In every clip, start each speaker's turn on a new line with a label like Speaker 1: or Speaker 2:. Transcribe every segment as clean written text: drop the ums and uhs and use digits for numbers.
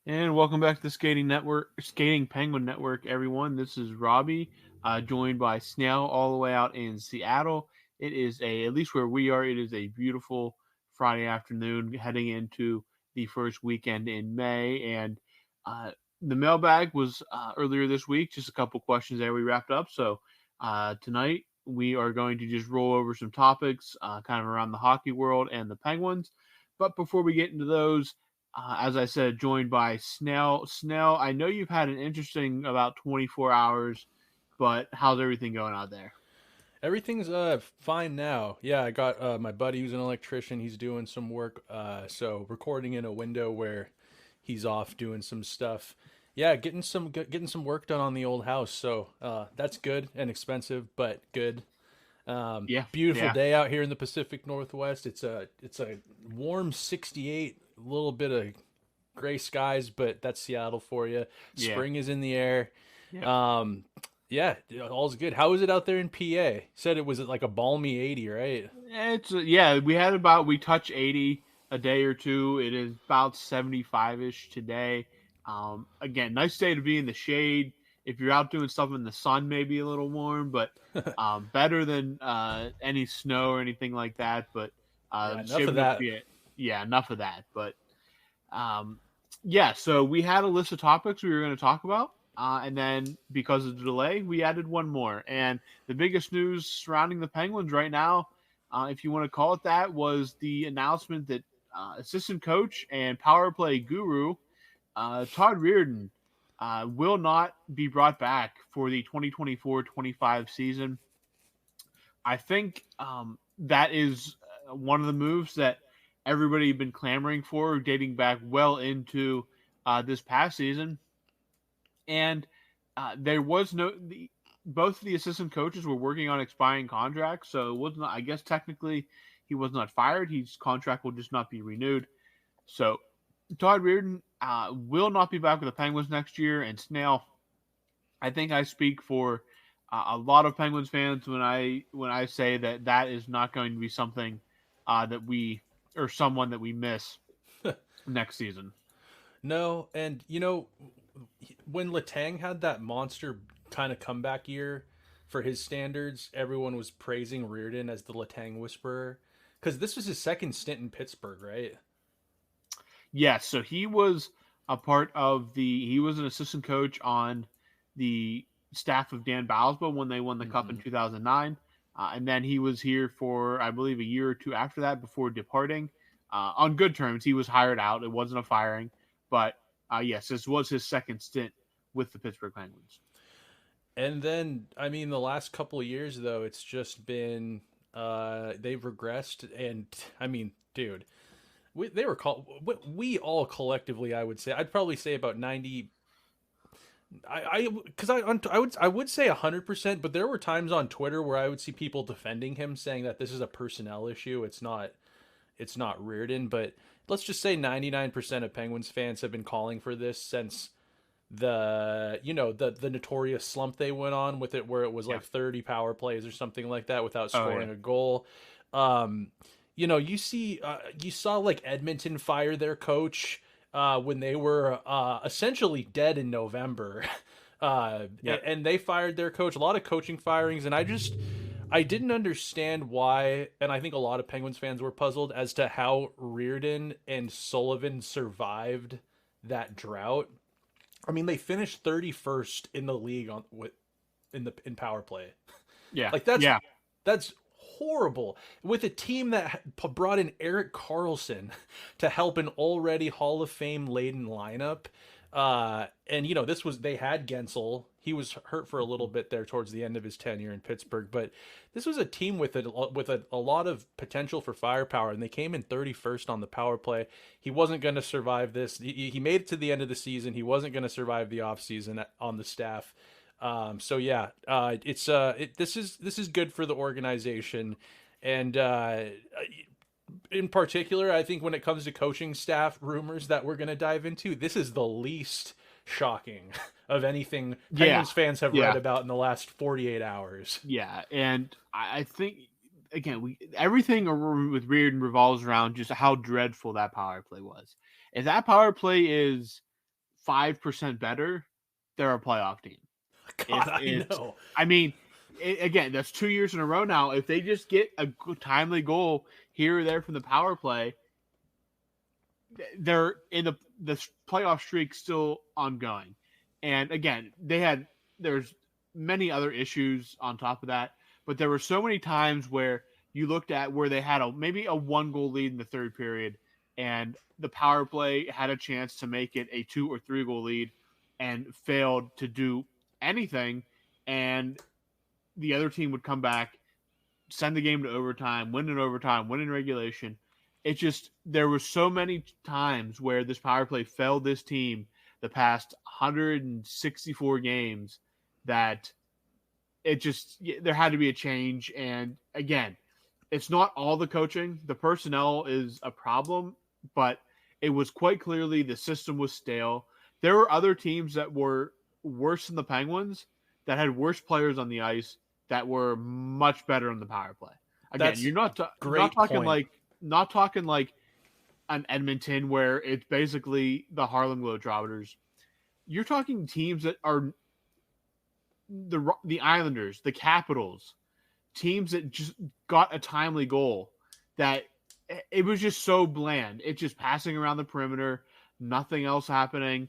Speaker 1: And welcome back to the Skating Penguin Network, everyone. This is Robbie, joined by Snail all the way out in Seattle. At least where we are, it is a beautiful Friday afternoon heading into the first weekend in May. And uh, the mailbag was earlier this week, just a couple questions there we wrapped up. So tonight we are going to just roll over some topics kind of around the hockey world and the Penguins. But before we get into those, as I said, joined by Snell. Snell, I know you've had an interesting about 24 hours, but how's everything going out there?
Speaker 2: Everything's fine now. Yeah, I got my buddy who's an electrician. He's doing some work. So recording in a window where he's off doing some stuff. Yeah, getting some work done on the old house. So that's good and expensive, but good.
Speaker 1: Yeah,
Speaker 2: Beautiful
Speaker 1: yeah,
Speaker 2: day out here in the Pacific Northwest. It's a warm 68. A little bit of gray skies, but that's Seattle for you.
Speaker 1: yeah,
Speaker 2: Spring is in the air.
Speaker 1: yeah.
Speaker 2: Um, yeah, all's good. How is it out there in PA? Said it was like a balmy 80, right?
Speaker 1: Yeah. We touch 80 a day or two. It is about 75 ish today. Again, nice day to be in the shade. If you're out doing stuff in the sun, maybe a little warm, but better than any snow or anything like that. But
Speaker 2: Yeah, enough of
Speaker 1: shaping up to
Speaker 2: that.
Speaker 1: be yeah, enough of that. But Um, yeah, so we had a list of topics we were going to talk about. And then because of the delay, we added one more. And the biggest news surrounding the Penguins right now, if you want to call it that, was the announcement that assistant coach and power play guru Todd Reardon will not be brought back for the 2024-25 season. I think that is one of the moves that everybody had been clamoring for, dating back well into this past season. And there was both of the assistant coaches were working on expiring contracts, so it was not. I guess technically he was not fired. His contract will just not be renewed. So Todd Reardon will not be back with the Penguins next year. And Snail, I think I speak for a lot of Penguins fans when I say that that is not going to be something that we or someone that we miss next season.
Speaker 2: No, and when Letang had that monster kind of comeback year for his standards, everyone was praising Reardon as the Letang whisperer because this was his second stint in Pittsburgh, right?
Speaker 1: Yes, so he was a part of he was an assistant coach on the staff of Dan Balsbo when they won the cup in
Speaker 2: Mm-hmm.
Speaker 1: 2009. And then he was here for, I believe, a year or two after that before departing on good terms. He was hired out. It wasn't a firing. But yes, this was his second stint with the Pittsburgh Penguins.
Speaker 2: And then, I mean, the last couple of years though, it's just been they've regressed, and I mean, dude, they were called. We all collectively, I would say, I'd probably say about 90. Because I would say 100%, but there were times on Twitter where I would see people defending him, saying that this is a personnel issue. It's not Reardon, but let's just say 99% of Penguins fans have been calling for this since the notorious slump they went on with it, where it was
Speaker 1: Yeah.
Speaker 2: like 30 power plays or something like that without
Speaker 1: Oh yeah.
Speaker 2: scoring a goal. um you saw like Edmonton fire their coach when they were essentially dead in November.
Speaker 1: Yeah.
Speaker 2: And they fired their coach. A lot of coaching firings, and I didn't understand why, and I think a lot of Penguins fans were puzzled as to how Reardon and Sullivan survived that drought. I mean, they finished 31st in the league in power play.
Speaker 1: Yeah.
Speaker 2: Like
Speaker 1: Yeah.
Speaker 2: that's horrible with a team that brought in Eric Carlson to help an already Hall of Fame laden lineup. And they had Gensel. He was hurt for a little bit there towards the end of his tenure in Pittsburgh, but this was a team with a lot of potential for firepower, and they came in 31st on the power play. He wasn't going to survive this. He made it to the end of the season. He wasn't going to survive the offseason on the staff. So yeah, this is good for the organization, and in particular, I think when it comes to coaching staff rumors that we're going to dive into, this is the least shocking of anything
Speaker 1: Yeah.
Speaker 2: Penguins fans have read
Speaker 1: Yeah.
Speaker 2: about in the last 48 hours.
Speaker 1: Yeah. And I think again, we everything with Reardon revolves around just how dreadful that power play was. If that power play is 5% better, they're a playoff team.
Speaker 2: God, I know.
Speaker 1: I mean, again, that's 2 years in a row now. If they just get a timely goal here or there from the power play, they're in the playoff streak still ongoing. And again, there's many other issues on top of that, but there were so many times where you looked at where they had maybe a 1-goal lead in the third period, and the power play had a chance to make it a 2 or 3-goal lead and failed to do anything, and the other team would come back, send the game to overtime, win in regulation. There were so many times where this power play failed this team the past 164 games that there had to be a change. And again, it's not all the coaching. The personnel is a problem, but it was quite clearly the system was stale. There were other teams that were worse than the Penguins that had worse players on the ice that were much better on the power play. Again, you're not talking like an Edmonton where it's basically the Harlem Globetrotters. You're talking teams that are the Islanders, the Capitals, teams that just got a timely goal. That it was just so bland. It's just passing around the perimeter, nothing else happening.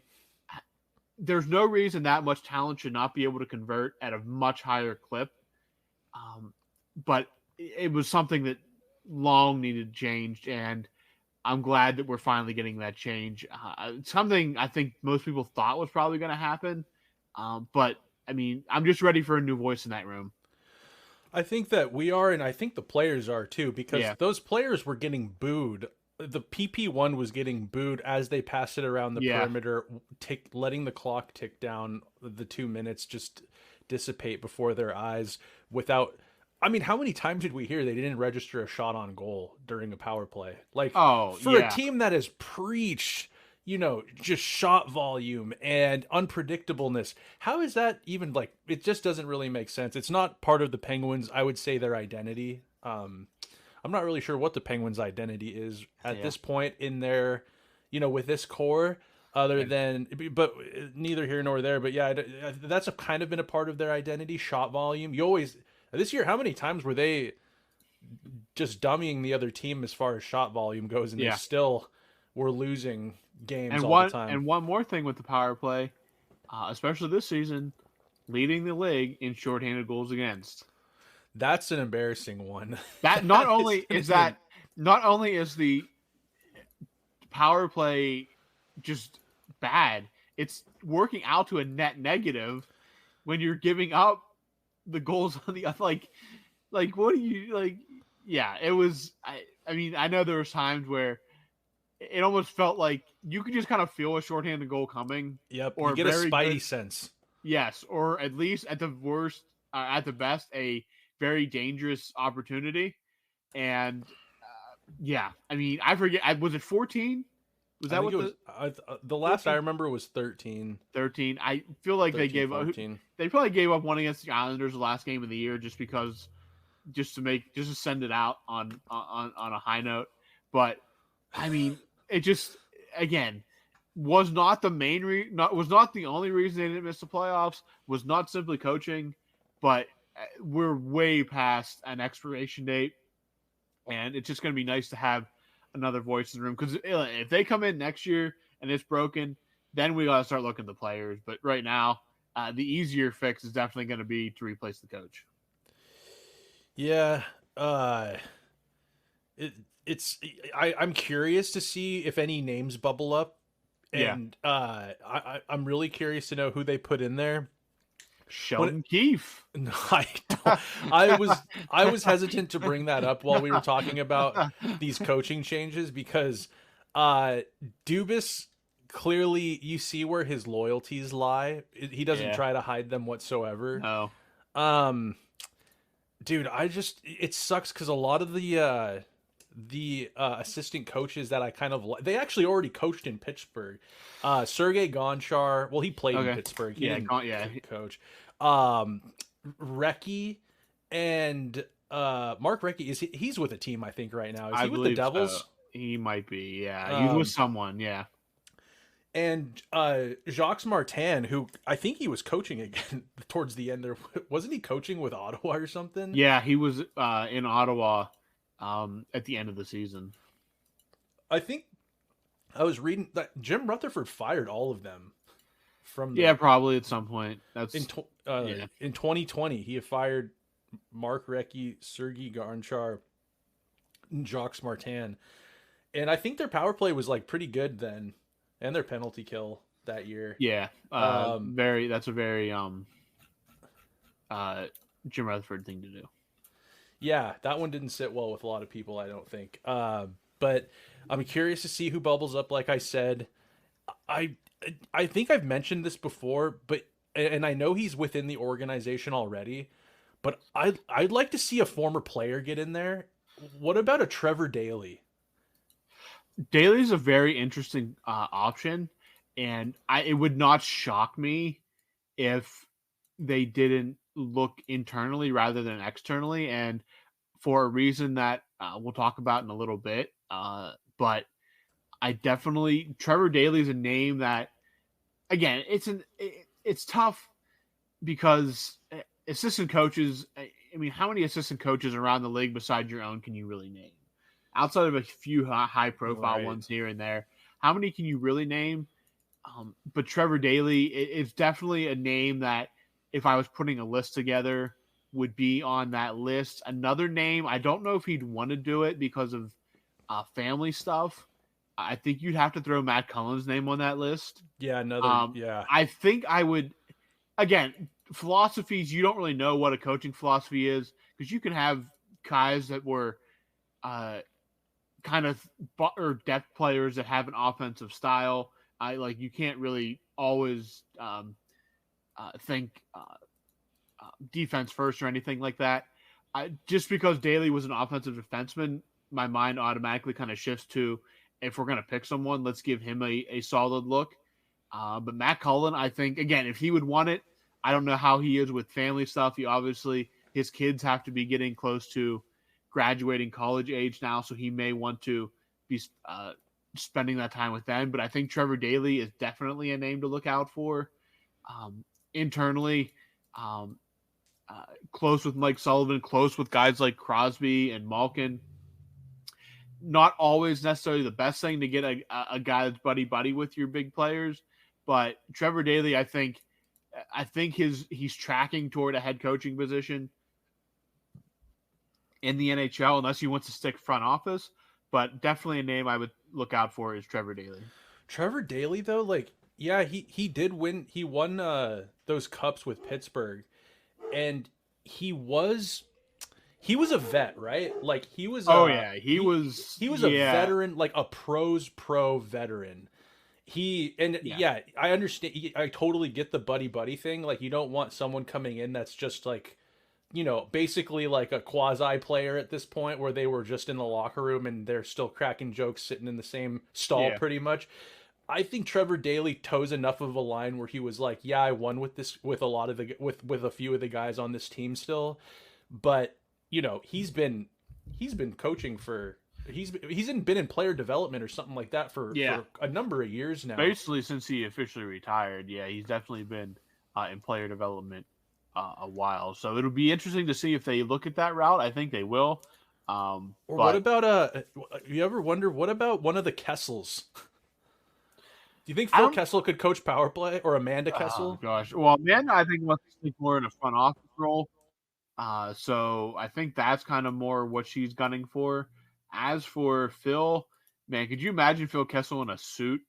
Speaker 1: There's no reason that much talent should not be able to convert at a much higher clip. But it was something that long needed changed, and I'm glad that we're finally getting that change. Something I think most people thought was probably going to happen. But I mean, I'm just ready for a new voice in that room.
Speaker 2: I think that we are, and I think the players are too, because those players were getting booed. The PP1 was getting booed as they passed it around the perimeter, letting the clock tick down, the 2 minutes just dissipate before their eyes without... I mean, how many times did we hear they didn't register a shot on goal during a power play? Like, for a team that has preached, just shot volume and unpredictableness, how is that even, like, it just doesn't really make sense. It's not part of the Penguins, I would say, their identity. I'm not really sure what the Penguins' identity is at this point in their, with this core, but neither here nor there. But yeah, that's kind of been a part of their identity, shot volume. This year, how many times were they just dummying the other team as far as shot volume goes, and they still were losing games all the time?
Speaker 1: And one more thing with the power play, especially this season, leading the league in shorthanded goals against.
Speaker 2: That's an embarrassing one.
Speaker 1: That not only is the power play just bad, it's working out to a net negative when you're giving up the goals on the like what do you like? Yeah, it was. I mean, I know there was times where it almost felt like you could just kind of feel a shorthanded goal coming.
Speaker 2: Yep, or you get a spidey sense.
Speaker 1: Yes, or at least at the worst, at the best, a very dangerous opportunity. And I mean, I forget. Was it 14? Was that what
Speaker 2: the last 14? I remember was 13.
Speaker 1: 13. I feel like 13, they gave 14. Up. They probably gave up one against the Islanders the last game of the year just to send it out on a high note. But I mean, it just again was not the was not the only reason they didn't miss the playoffs. Was not simply coaching, but we're way past an expiration date, and it's just going to be nice to have another voice in the room, because if they come in next year and it's broken, then we got to start looking at the players. But right now, the easier fix is definitely going to be to replace the coach.
Speaker 2: Yeah, I'm curious to see if any names bubble up, and I'm really curious to know who they put in there.
Speaker 1: Sheldon Keefe.
Speaker 2: No, I was hesitant to bring that up while we were talking about these coaching changes, because Dubas, clearly you see where his loyalties lie. He doesn't try to hide them whatsoever.
Speaker 1: No.
Speaker 2: Dude, it sucks because a lot of the assistant coaches that I kind of they actually already coached in Pittsburgh. Sergei Gonchar, well, he played in Pittsburgh. He didn't coach. Recchi and Mark Recchi, he's with a team, I think, right now. Is he with the Devils?
Speaker 1: So. He might be. Yeah, he's with someone. Yeah.
Speaker 2: And Jacques Martin, who I think he was coaching again towards the end there, wasn't he coaching with Ottawa or something?
Speaker 1: Yeah, he was in Ottawa at the end of the season.
Speaker 2: I think I was reading that Jim Rutherford fired all of them from
Speaker 1: Yeah,
Speaker 2: the
Speaker 1: probably at some point.
Speaker 2: in
Speaker 1: That's yeah.
Speaker 2: in 2020. He had fired Mark Recchi, Sergei Garnchar, and Jacques Martin, and I think their power play was like pretty good then, and their penalty kill that year.
Speaker 1: Yeah,
Speaker 2: Um,
Speaker 1: very. That's a very Jim Rutherford thing to do.
Speaker 2: yeah, that one didn't sit well with a lot of people, I don't think. But I'm curious to see who bubbles up. Like I said, I I think I've mentioned this before, but and I know he's within the organization already, but I'd like to see a former player get in there. What about a Trevor Daley?
Speaker 1: Daly's a very interesting option, and it would not shock me if they didn't look internally rather than externally, and for a reason that we'll talk about in a little bit. But I definitely Trevor Daly is a name that again it's tough because assistant coaches. I mean, how many assistant coaches around the league besides your own can you really name? Outside of a few high profile
Speaker 2: Right.
Speaker 1: ones here and there, how many can you really name? But Trevor Daly is definitely a name that if I was putting a list together would be on that list. Another name, I don't know if he'd want to do it because of family stuff. I think you'd have to throw Matt Cullen's name on that list.
Speaker 2: Yeah, another yeah.
Speaker 1: I think I would, again, philosophies, you don't really know what a coaching philosophy is because you can have guys that were uh, kind of or depth players that have an offensive style. I like you can't really always think defense first or anything like that. Just because Daly was an offensive defenseman, my mind automatically kind of shifts to if we're going to pick someone, let's give him a solid look. But Matt Cullen, I think, again, if he would want it, I don't know how he is with family stuff. He obviously, his kids have to be getting close to graduating college age now, so he may want to be spending that time with them. But I think Trevor Daly is definitely a name to look out for. Internally, close with Mike Sullivan, close with guys like Crosby and Malkin. Not always necessarily the best thing to get a guy that's buddy with your big players, but Trevor Daly, I think he's tracking toward a head coaching position in the NHL unless he wants to stick front office. But definitely a name I would look out for is Trevor Daly.
Speaker 2: Trevor Daley though, like yeah, he did win. He won those cups with Pittsburgh, and he was a vet, right? Like he was. He was a veteran, like a pro veteran. Yeah, I understand. I totally get the buddy thing. Like you don't want someone coming in that's just like, basically like a quasi player at this point where they were just in the locker room and they're still cracking jokes sitting in the same stall pretty much. I think Trevor Daly toes enough of a line where he was like, yeah, I won with this, with a lot of the, with a few of the guys on this team still, but he's been coaching for, he's been in player development or something like that for a number of years now.
Speaker 1: Basically since he officially retired. Yeah, he's definitely been in player development a while. So it'll be interesting to see if they look at that route. I think they will.
Speaker 2: What about you ever wonder what about one of the Kessels? Do you think Phil Kessel could coach power play, or Amanda Kessel?
Speaker 1: Oh gosh, well, Amanda, I think wants to stick more in a front office role. So I think that's kind of more what she's gunning for. As for Phil, man, could you imagine Phil Kessel in a suit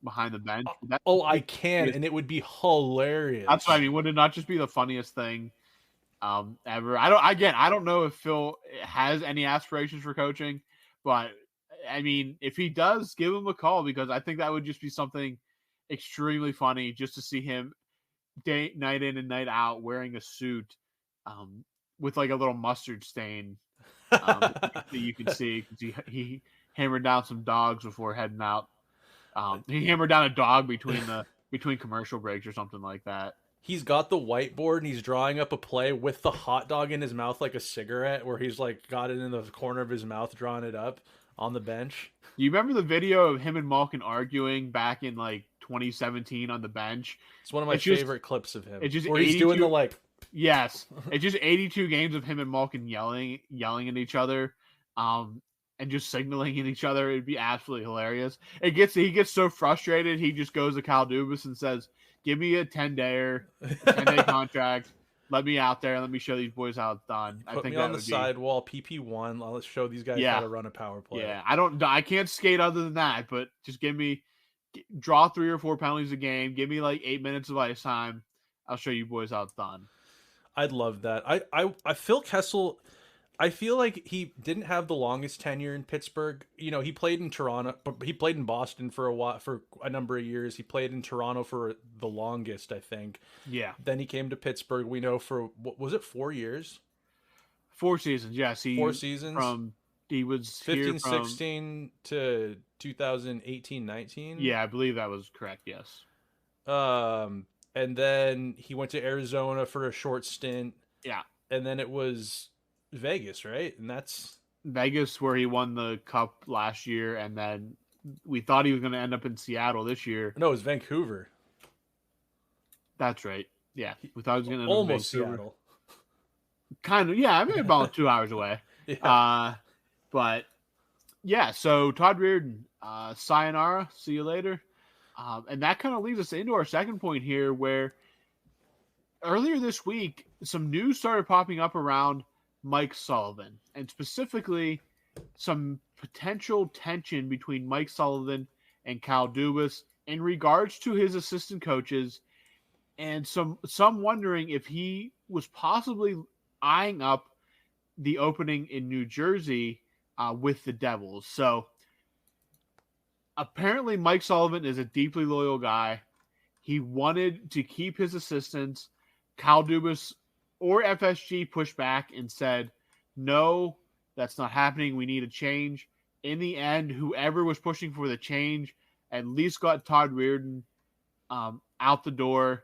Speaker 1: behind the bench?
Speaker 2: I can, and it would be hilarious.
Speaker 1: That's what I mean. Would it not just be the funniest thing ever? I don't know if Phil has any aspirations for coaching, but I mean, if he does, give him a call because I think that would just be something extremely funny just to see him night in and night out wearing a suit with like a little mustard stain that you can see because he hammered down some dogs before heading out. He hammered down a dog between commercial breaks or something like that.
Speaker 2: He's got the whiteboard and he's drawing up a play with the hot dog in his mouth like a cigarette, where he's like got it in the corner of his mouth, drawing it up on the bench.
Speaker 1: You remember the video of him and Malkin arguing back in like 2017 on the bench.
Speaker 2: It's one of my favorite clips of him.
Speaker 1: It's just
Speaker 2: where he's doing the like.
Speaker 1: Yes, it's just 82 games of him and Malkin yelling at each other, and just signaling at each other. It'd be absolutely hilarious. He gets so frustrated, he just goes to Kyle Dubas and says, "Give me a 10-day contract. Let me out there. Let me show these boys how it's done."
Speaker 2: Put me on the sidewall, PP1. Let's show these guys how to run a power play.
Speaker 1: Yeah, I can't skate other than that, but just draw 3 or 4 penalties a game. Give me like 8 minutes of ice time. I'll show you boys how it's done.
Speaker 2: I'd love that. I Phil Kessel, I feel like he didn't have the longest tenure in Pittsburgh. You know, he played in Toronto, but he played in Boston for a number of years. He played in Toronto for the longest, I think.
Speaker 1: Yeah.
Speaker 2: Then he came to Pittsburgh. We know for what was it, 4 years?
Speaker 1: 4 seasons. Yes,
Speaker 2: 4 seasons.
Speaker 1: He was
Speaker 2: 15, 16 to 2018, 19.
Speaker 1: Yeah, I believe that was correct. Yes.
Speaker 2: And then he went to Arizona for a short stint.
Speaker 1: Yeah.
Speaker 2: And then it was Vegas, right? And that's
Speaker 1: Vegas where he won the Cup last year, and then we thought he was going to end up in Seattle this year.
Speaker 2: No, it was Vancouver.
Speaker 1: That's right. Yeah, we thought he was going to end up
Speaker 2: almost in Vancouver. Seattle.
Speaker 1: Kind of, yeah. I mean, about 2 hours away.
Speaker 2: Yeah.
Speaker 1: But yeah. So Todd Reirden, sayonara. See you later. And that kind of leads us into our second point here, where earlier this week, some news started popping up around Mike Sullivan, and specifically some potential tension between Mike Sullivan and Kyle Dubas in regards to his assistant coaches, and some wondering if he was possibly eyeing up the opening in New Jersey with the Devils. So apparently Mike Sullivan is a deeply loyal guy. He wanted to keep his assistants. Kyle Dubas or FSG pushed back and said, no, that's not happening. We need a change. In the end, whoever was pushing for the change at least got Todd Reirden out the door.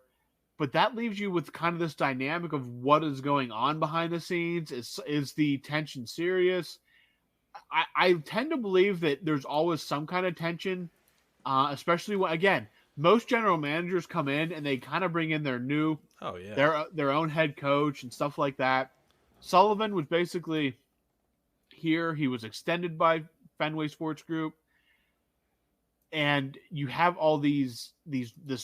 Speaker 1: But that leaves you with kind of this dynamic of what is going on behind the scenes. Is the tension serious? I tend to believe that there's always some kind of tension, especially when, again, most general managers come in and they kind of bring in their new, their own head coach and stuff like that. Sullivan was basically here. He was extended by Fenway Sports Group, and you have all this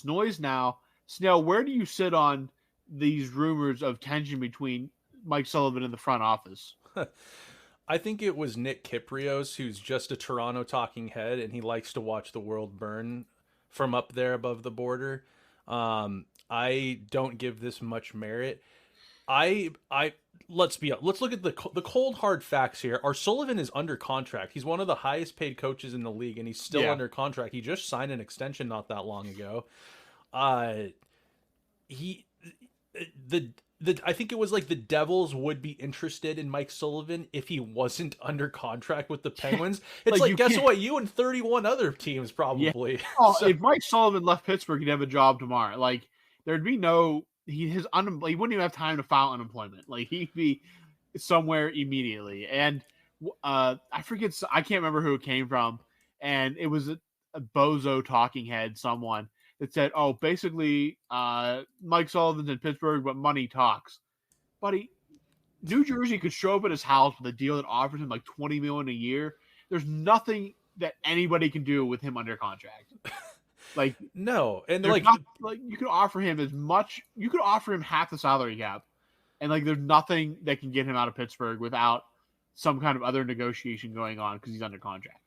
Speaker 1: noise now. Snail, where do you sit on these rumors of tension between Mike Sullivan and the front office?
Speaker 2: I think it was Nick Kyprios, who's just a Toronto talking head, and he likes to watch the world burn from up there above the border. I don't give this much merit. Let's look at the cold hard facts here. Our Sullivan is under contract. He's one of the highest paid coaches in the league, and he's still under contract. He just signed an extension not that long ago. I think it was like the Devils would be interested in Mike Sullivan if he wasn't under contract with the Penguins. It's like guess what? You and 31 other teams probably.
Speaker 1: Yeah. Oh, so, if Mike Sullivan left Pittsburgh, he'd have a job tomorrow. Like there'd be he wouldn't even have time to file unemployment. Like he'd be somewhere immediately. And I can't remember who it came from, and it was a bozo talking head, someone that said, "Oh, basically, Mike Sullivan's in Pittsburgh, but money talks." Buddy, New Jersey could show up at his house with a deal that offers him like $20 million a year. There's nothing that anybody can do with him under contract. Like
Speaker 2: no, and
Speaker 1: you could offer him as much. You could offer him half the salary cap, and like there's nothing that can get him out of Pittsburgh without some kind of other negotiation going on because he's under contract.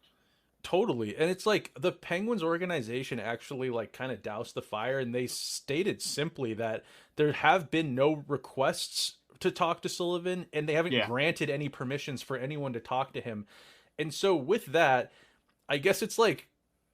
Speaker 2: Totally. And it's like the Penguins organization actually like kind of doused the fire, and they stated simply that there have been no requests to talk to Sullivan, and they haven't granted any permissions for anyone to talk to him. And so with that, I guess it's like,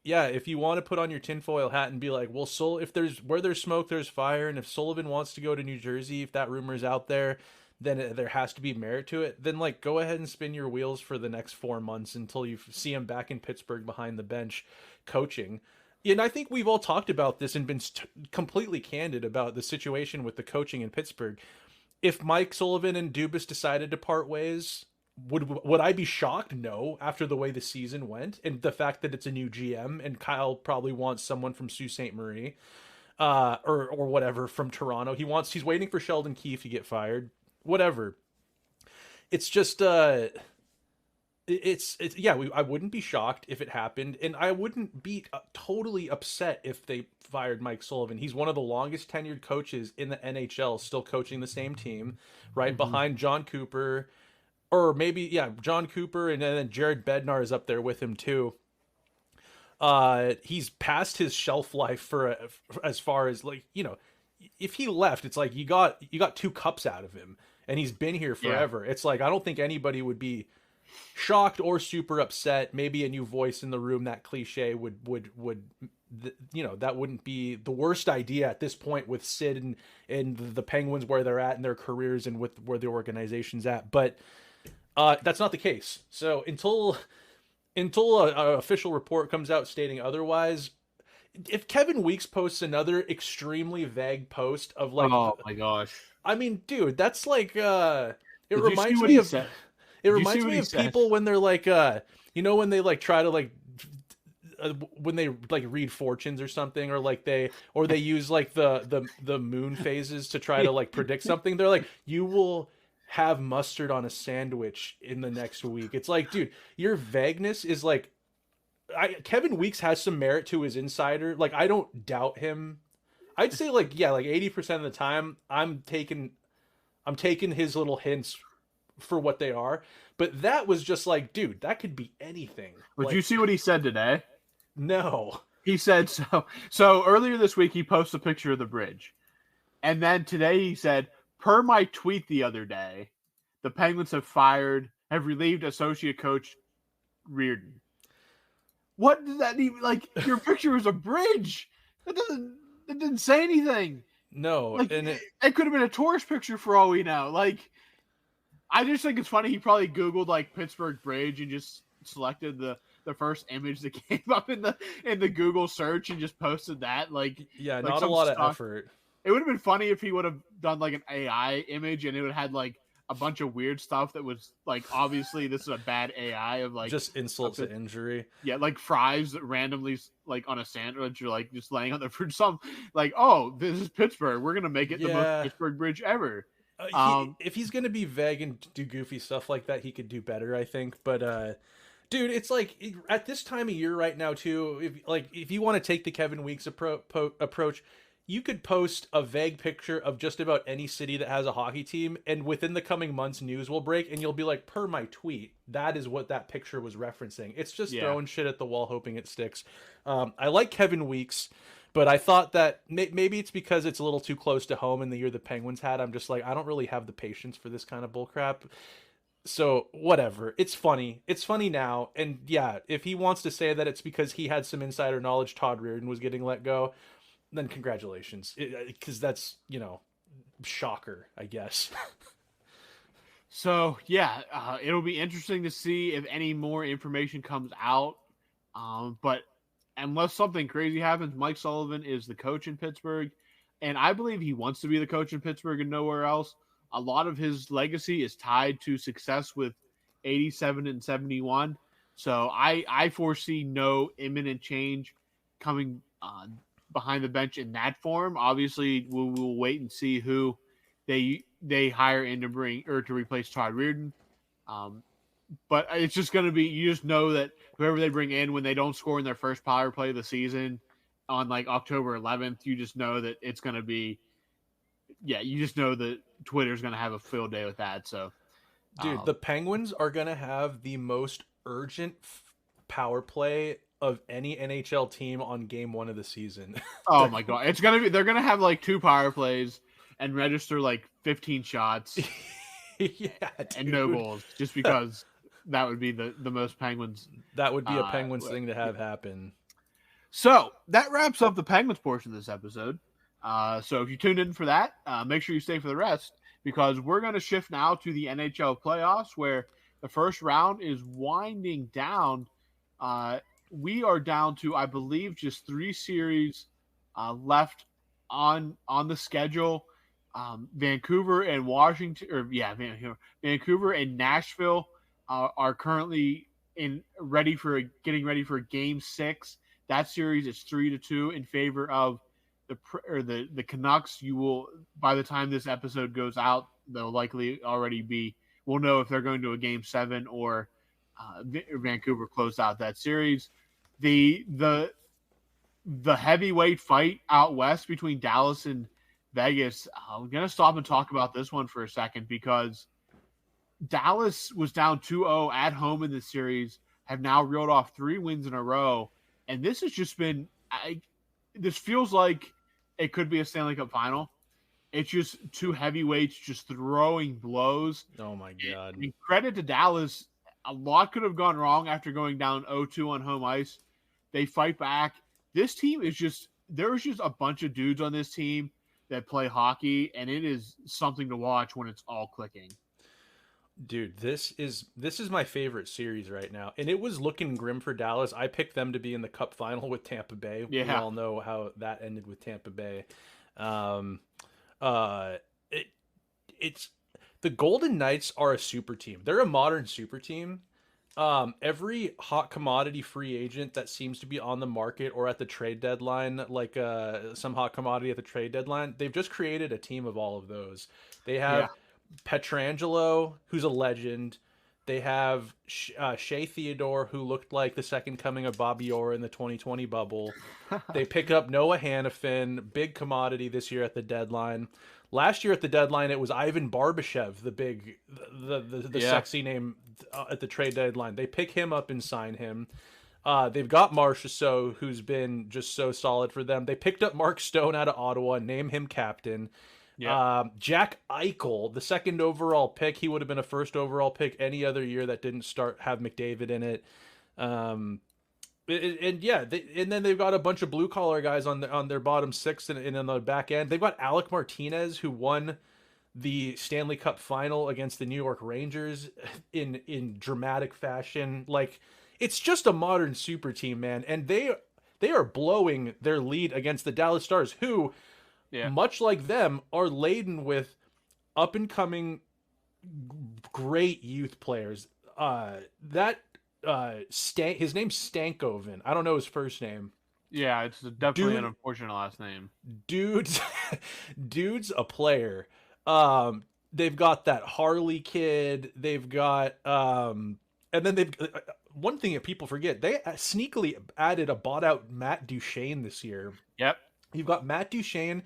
Speaker 2: yeah, if you want to put on your tinfoil hat and be like, well, if where there's smoke, there's fire. And if Sullivan wants to go to New Jersey, if that rumor is out there, then there has to be merit to it. Then like go ahead and spin your wheels for the next 4 months until you see him back in Pittsburgh behind the bench coaching. And I think we've all talked about this and been completely candid about the situation with the coaching in Pittsburgh. If Mike Sullivan and Dubas decided to part ways, Would I be shocked? No, after the way the season went and the fact that it's a new GM and Kyle probably wants someone from Sault Ste. Marie, or whatever from Toronto. He's waiting for Sheldon Keefe to get fired. Whatever. It's just it's yeah. I wouldn't be shocked if it happened, and I wouldn't be totally upset if they fired Mike Sullivan. He's one of the longest tenured coaches in the NHL, still coaching the same team, right behind John Cooper, or maybe John Cooper, and then Jared Bednar is up there with him too. He's past his shelf life for as far as like, if he left, it's like you got 2 cups out of him, and he's been here forever. It's like I don't think anybody would be shocked or super upset. Maybe a new voice in the room, that cliche would that wouldn't be the worst idea at this point with Sid and the Penguins where they're at in their careers and with where the organization's at. But that's not the case. So until an official report comes out stating otherwise, if Kevin Weeks posts another extremely vague post of like,
Speaker 1: oh my gosh,
Speaker 2: I mean, dude, that's like it reminds me of people when they're like when they like try to like when they like read fortunes or something, or like they use like the moon phases to try to like predict something. They're like, you will have mustard on a sandwich in the next week. It's like, dude, your vagueness is like, Kevin Weeks has some merit to his insider. Like, I don't doubt him. I'd say like 80% of the time I'm taking his little hints for what they are. But that was just like, dude, that could be anything.
Speaker 1: But you see what he said today?
Speaker 2: No.
Speaker 1: He said so earlier this week he posted a picture of the bridge. And then today he said, per my tweet the other day, the Penguins have relieved associate coach Reardon. What does that even, like, your picture was a bridge. It didn't say anything.
Speaker 2: No,
Speaker 1: like,
Speaker 2: and
Speaker 1: it could have been a tourist picture for all we know. Like, I just think it's funny. He probably Googled like Pittsburgh Bridge and just selected the first image that came up in the Google search and just posted that. Like,
Speaker 2: not a lot of effort.
Speaker 1: It would have been funny if he would have done like an AI image and it would have had like a bunch of weird stuff that was like, obviously this is a bad AI of like
Speaker 2: just insult to injury.
Speaker 1: Yeah, like fries that randomly like on a sandwich or like just laying on the fridge. Some like, oh, this is Pittsburgh. We're gonna make it the most Pittsburgh bridge ever.
Speaker 2: If he's gonna be vague and do goofy stuff like that, he could do better, I think. But dude, it's like at this time of year right now too. If you want to take the Kevin Weeks approach, you could post a vague picture of just about any city that has a hockey team, and within the coming months, news will break, and you'll be like, per my tweet, that is what that picture was referencing. It's just throwing shit at the wall, hoping it sticks. I like Kevin Weeks, but I thought that maybe it's because it's a little too close to home in the year the Penguins had. I'm just like, I don't really have the patience for this kind of bullcrap. So whatever. It's funny. It's funny now. And yeah, if he wants to say that it's because he had some insider knowledge Todd Reardon was getting let go, then congratulations. Because that's, shocker, I guess.
Speaker 1: So yeah, it'll be interesting to see if any more information comes out. But unless something crazy happens, Mike Sullivan is the coach in Pittsburgh, and I believe he wants to be the coach in Pittsburgh and nowhere else. A lot of his legacy is tied to success with 87 and 71. So I foresee no imminent change coming behind the bench in that form. Obviously, we'll wait and see who they hire in to bring or to replace Todd Reardon. But it's just going to be, you just know that whoever they bring in, when they don't score in their first power play of the season on like October 11th, you just know that it's going to be, you just know that Twitter's going to have a field day with that. So,
Speaker 2: dude, the Penguins are going to have the most urgent power play of any NHL team on game 1 of the season.
Speaker 1: Oh my God. They're going to have like 2 power plays and register like 15 shots. And no goals, just because that would be the most Penguins.
Speaker 2: That would be a Penguins thing to have happen.
Speaker 1: So that wraps up the Penguins portion of this episode. So if you tuned in for that, make sure you stay for the rest, because we're going to shift now to the NHL playoffs, where the first round is winding down. We are down to, I believe, just 3 series left on the schedule. Vancouver and Washington, Vancouver and Nashville are currently getting ready for Game 6. That series is 3-2 in favor of the Canucks. You will, by the time this episode goes out, they'll likely already be. We'll know if they're going to a Game 7 or Vancouver closed out that series. The heavyweight fight out west between Dallas and Vegas. I'm gonna stop and talk about this one for a second because Dallas was down 2-0 at home in this series, have now reeled off 3 wins in a row, and this has just been. This feels like it could be a Stanley Cup final. It's just two heavyweights just throwing blows.
Speaker 2: Oh my god!
Speaker 1: And credit to Dallas, a lot could have gone wrong after going down 0-2 on home ice. They fight back. This team is just there's just a bunch of dudes on this team that play hockey, and it is something to watch when it's all clicking.
Speaker 2: Dude, this is my favorite series right now, and it was looking grim for Dallas. I picked them to be in the Cup final with Tampa Bay.
Speaker 1: Yeah.
Speaker 2: We all know how that ended with Tampa Bay. It's the Golden Knights are a super team. They're a modern super team. Every hot commodity free agent that seems to be on the market or at the trade deadline, like some hot commodity at the trade deadline, they've just created a team of all of those. They have Pietrangelo, who's a legend. They have Shea Theodore, who looked like the second coming of Bobby Orr in the 2020 bubble. They pick up Noah Hanifin, big commodity this year at the deadline. Last year at the deadline, it was Ivan Barbashev, the sexy name at the trade deadline. They pick him up and sign him. They've got Marchessault, who's been just so solid for them. They picked up Mark Stone out of Ottawa, name him captain. Jack Eichel, the second overall pick, he would have been a first overall pick any other year that didn't have McDavid in it. And then they've got a bunch of blue collar guys on their bottom six and on the back end. They've got Alec Martinez, who won the Stanley Cup final against the New York Rangers in dramatic fashion. Like, it's just a modern super team, man. And they are blowing their lead against the Dallas Stars, who, much like them, are laden with up and coming great youth players. His name's Stankoven. I don't know his first name.
Speaker 1: Yeah, it's definitely an unfortunate last name.
Speaker 2: Dude's a player. They've got that Harley kid. They've got and then they've one thing that people forget, they sneakily added a bought out Matt Duchene this year.
Speaker 1: Yep.
Speaker 2: You've got Matt Duchene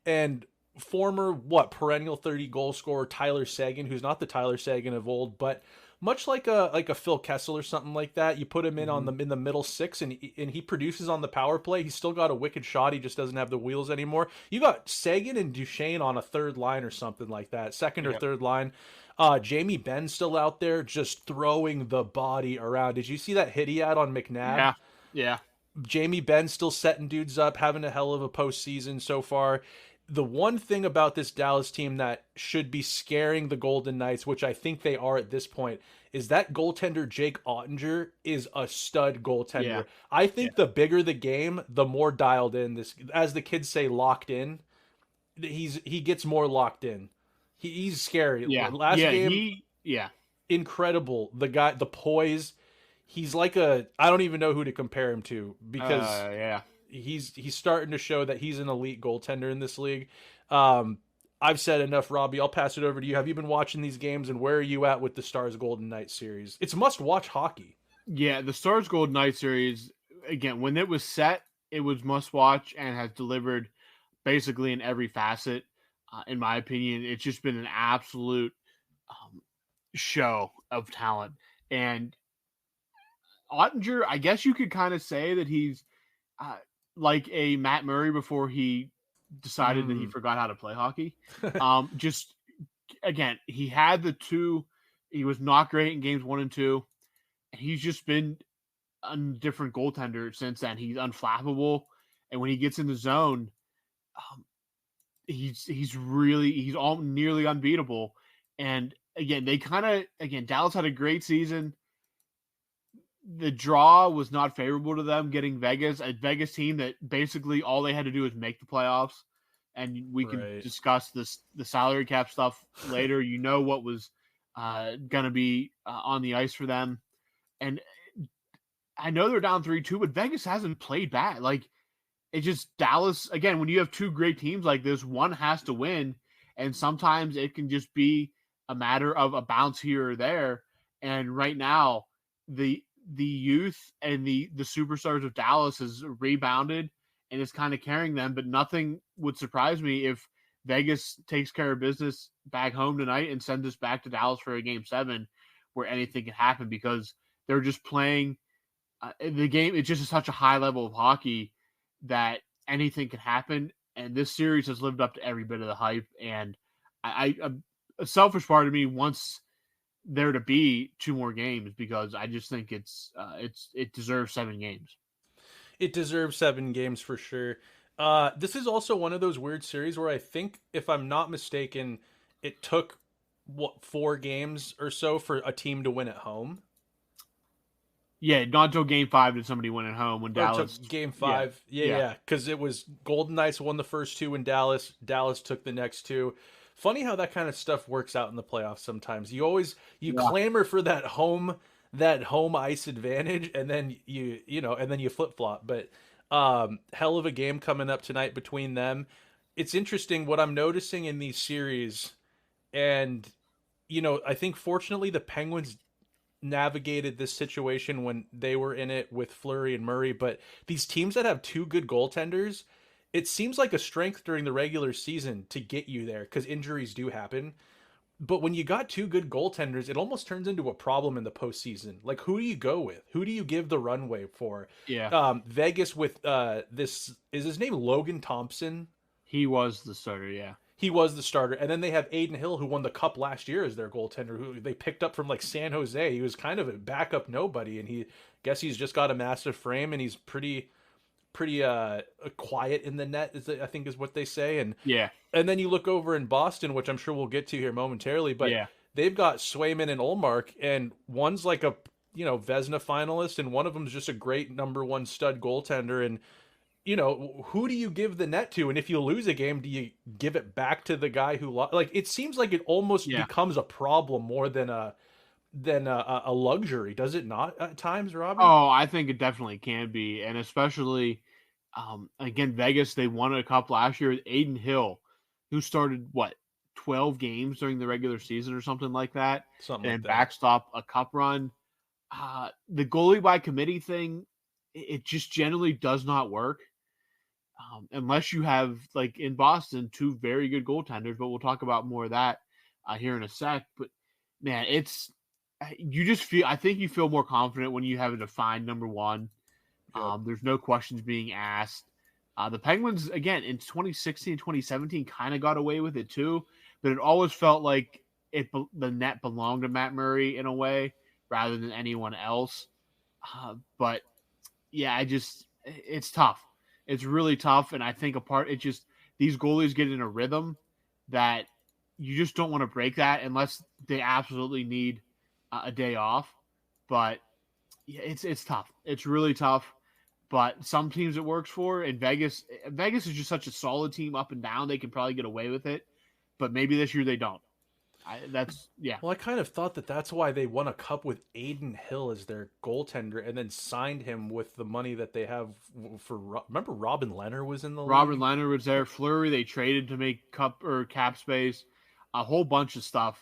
Speaker 2: and former perennial 30 goal scorer Tyler Seguin, who's not the Tyler Seguin of old, but much like a Phil Kessel or something like that. You put him in in the middle six, and he produces on the power play. He's still got a wicked shot. He just doesn't have the wheels anymore. You got Seguin and Duchene on a third line or something like that, second or third line. Jamie Benn's still out there just throwing the body around. Did you see that hit he had on McNabb?
Speaker 1: Yeah.
Speaker 2: Jamie Benn still setting dudes up, having a hell of a postseason so far. The one thing about this Dallas team that should be scaring the Golden Knights, which I think they are at this point, is that goaltender Jake Ottinger is a stud goaltender. Yeah. I think the bigger the game, the more dialed in this, as the kids say, locked in. He gets more locked in. He's scary.
Speaker 1: Yeah.
Speaker 2: Last game, incredible. The guy, the poise. He's like I don't even know who to compare him to, because he's starting to show that he's an elite goaltender in this league. I've said enough, Robbie. I'll pass it over to you. Have you been watching these games, and where are you at with the Stars Golden Knights series? It's must-watch hockey.
Speaker 1: Yeah, the Stars Golden Knights series, again, when it was set, it was must-watch and has delivered basically in every facet. In my opinion, it's just been an absolute show of talent. And Ottinger, I guess you could kind of say that he's like a Matt Murray before he decided that he forgot how to play hockey. Just, again, he had the two. He was not great in games 1 and 2. And he's just been a different goaltender since then. He's unflappable. And when he gets in the zone, he's all nearly unbeatable. And again, Dallas had a great season. The draw was not favorable to them getting Vegas, a Vegas team that basically all they had to do was make the playoffs. And we can discuss the salary cap stuff later. You know what was gonna be on the ice for them. And I know they're down 3-2, but Vegas hasn't played bad. Like it's just Dallas again. When you have two great teams like this, one has to win, and sometimes it can just be a matter of a bounce here or there. And right now, the youth and the superstars of Dallas has rebounded and is kind of carrying them. But nothing would surprise me if Vegas takes care of business back home tonight and sends us back to Dallas for a game 7, where anything can happen because they're just playing the game. It's just such a high level of hockey that anything can happen. And this series has lived up to every bit of the hype. And a selfish part of me wants there to be 2 more games because I just think it deserves 7 games.
Speaker 2: It deserves 7 games for sure. This is also one of those weird series where I think, if I'm not mistaken, it took 4 games or so for a team to win at home.
Speaker 1: Yeah, not until game 5 did somebody win at home when Dallas
Speaker 2: took game 5. Yeah. Because it was Golden Knights won the first 2 in Dallas. Dallas took the next 2. Funny how that kind of stuff works out in the playoffs sometimes. You clamor for that home ice advantage, and then you flip flop. But hell of a game coming up tonight between them. It's interesting what I'm noticing in these series, and I think fortunately the Penguins navigated this situation when they were in it with Fleury and Murray. But these teams that have 2 good goaltenders, it seems like a strength during the regular season to get you there because injuries do happen. But when you got 2 good goaltenders, it almost turns into a problem in the postseason. Like, who do you go with? Who do you give the runway for?
Speaker 1: Yeah.
Speaker 2: Vegas with this, is his name Logan Thompson?
Speaker 1: He was the starter, yeah.
Speaker 2: He was the starter. And then they have Aiden Hill, who won the Cup last year as their goaltender, who they picked up from like San Jose. He was kind of a backup nobody, and he's just got a massive frame, and he's pretty quiet in the net, I think is what they say. And
Speaker 1: yeah.
Speaker 2: And then you look over in Boston, which I'm sure we'll get to here momentarily, but they've got Swayman and Ullmark, and one's like a Vezina finalist, and one of them is just a great number 1 stud goaltender. And who do you give the net to? And if you lose a game, do you give it back to the guy who lost? Like, it seems like it almost becomes a problem more than a luxury, does it not at times, Robbie?
Speaker 1: Oh, I think it definitely can be, and especially again, Vegas, they won a cup last year with Aiden Hill, who started 12 games during the regular season or something like that, and backstop a cup run. The goalie by committee thing, it just generally does not work. Unless you have, like in Boston, 2 very good goaltenders, but we'll talk about more of that here in a sec. But man, you just feel, I think you feel more confident when you have a defined number 1. Yep. There's no questions being asked. The Penguins, again, in 2016, 2017, kind of got away with it too, but it always felt like the net belonged to Matt Murray in a way rather than anyone else. But yeah, it's tough. It's really tough, and I think these goalies get in a rhythm that you just don't want to break that unless they absolutely need a day off. But yeah, it's tough. It's really tough. But some teams it works for, and Vegas is just such a solid team up and down. They can probably get away with it, but maybe this year they don't.
Speaker 2: Well, I kind of thought that's why they won a cup with Aiden Hill as their goaltender, and then signed him with the money that they have for. Remember, Robin Leonard was in the league?
Speaker 1: Robin Leonard was there. Fleury they traded to make cup or cap space. A whole bunch of stuff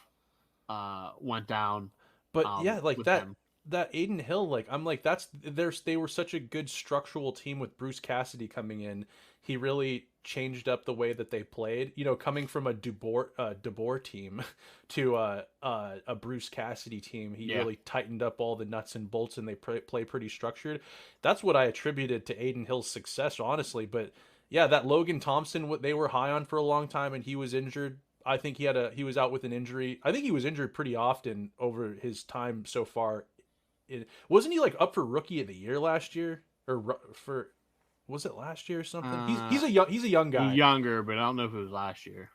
Speaker 1: went down.
Speaker 2: But yeah, like that. That Aiden Hill, like, I'm like, they were such a good structural team with Bruce Cassidy coming in. He really changed up the way that they played. Coming from a DeBoer team to a Bruce Cassidy team, he really tightened up all the nuts and bolts, and they play pretty structured. That's what I attributed to Aiden Hill's success, honestly. But yeah, that Logan Thompson, what they were high on for a long time, and he was injured. I think he was out with an injury. I think he was injured pretty often over his time so far. Wasn't he like up for Rookie of the Year last year, or was it last year or something? He's a young guy.
Speaker 1: He's younger, but I don't know if it was last year.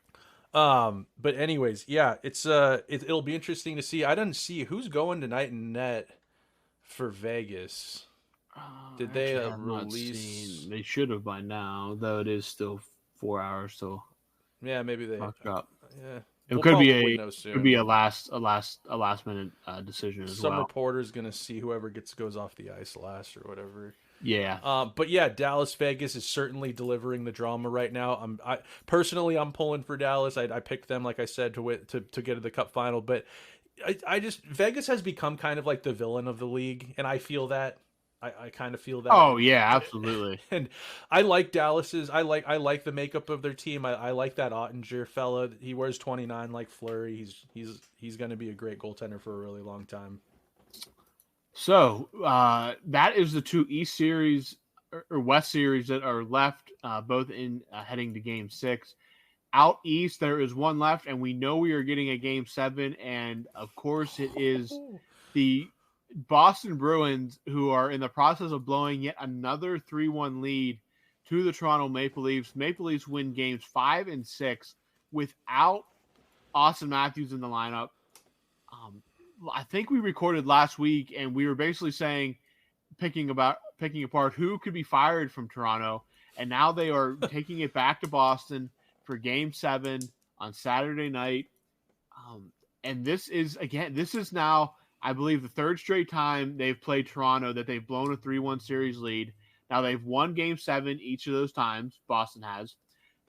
Speaker 2: But anyways, yeah, it'll be interesting to see. I didn't see who's going tonight in net for Vegas. Did they release?
Speaker 1: They should have by now, though it is still 4 hours. So
Speaker 2: yeah, maybe they
Speaker 1: fucked up.
Speaker 2: Yeah,
Speaker 1: It
Speaker 2: We'll
Speaker 1: could be
Speaker 2: probably know
Speaker 1: could be
Speaker 2: soon.
Speaker 1: a last minute decision as
Speaker 2: Some
Speaker 1: well.
Speaker 2: reporter's gonna see whoever goes off the ice last or whatever.
Speaker 1: Yeah.
Speaker 2: But yeah, Dallas Vegas is certainly delivering the drama right now. I'm pulling for Dallas. I picked them, like I said, to get to the Cup final. But I just Vegas has become kind of like the villain of the league, and I feel that. I kind of feel that.
Speaker 1: Oh yeah, absolutely.
Speaker 2: And I like Dallas's. I like the makeup of their team. I like that Ottinger fella. He wears 29 like Fleury. He's going to be a great goaltender for a really long time.
Speaker 1: So that is the two East series or West series that are left, both in heading to Game 6. Out East, there is one left, and we know we are getting a Game 7, and of course it is the Boston Bruins, who are in the process of blowing yet another 3-1 lead to the Toronto Maple Leafs. Maple Leafs win Games 5 and 6 without Austin Matthews in the lineup. I think we recorded last week, and we were basically saying, picking apart who could be fired from Toronto, and now they are taking it back to Boston for Game 7 on Saturday night. And this is now, I believe, the third straight time they've played Toronto that they've blown a 3-1 series lead. Now they've won Game 7 each of those times, Boston has.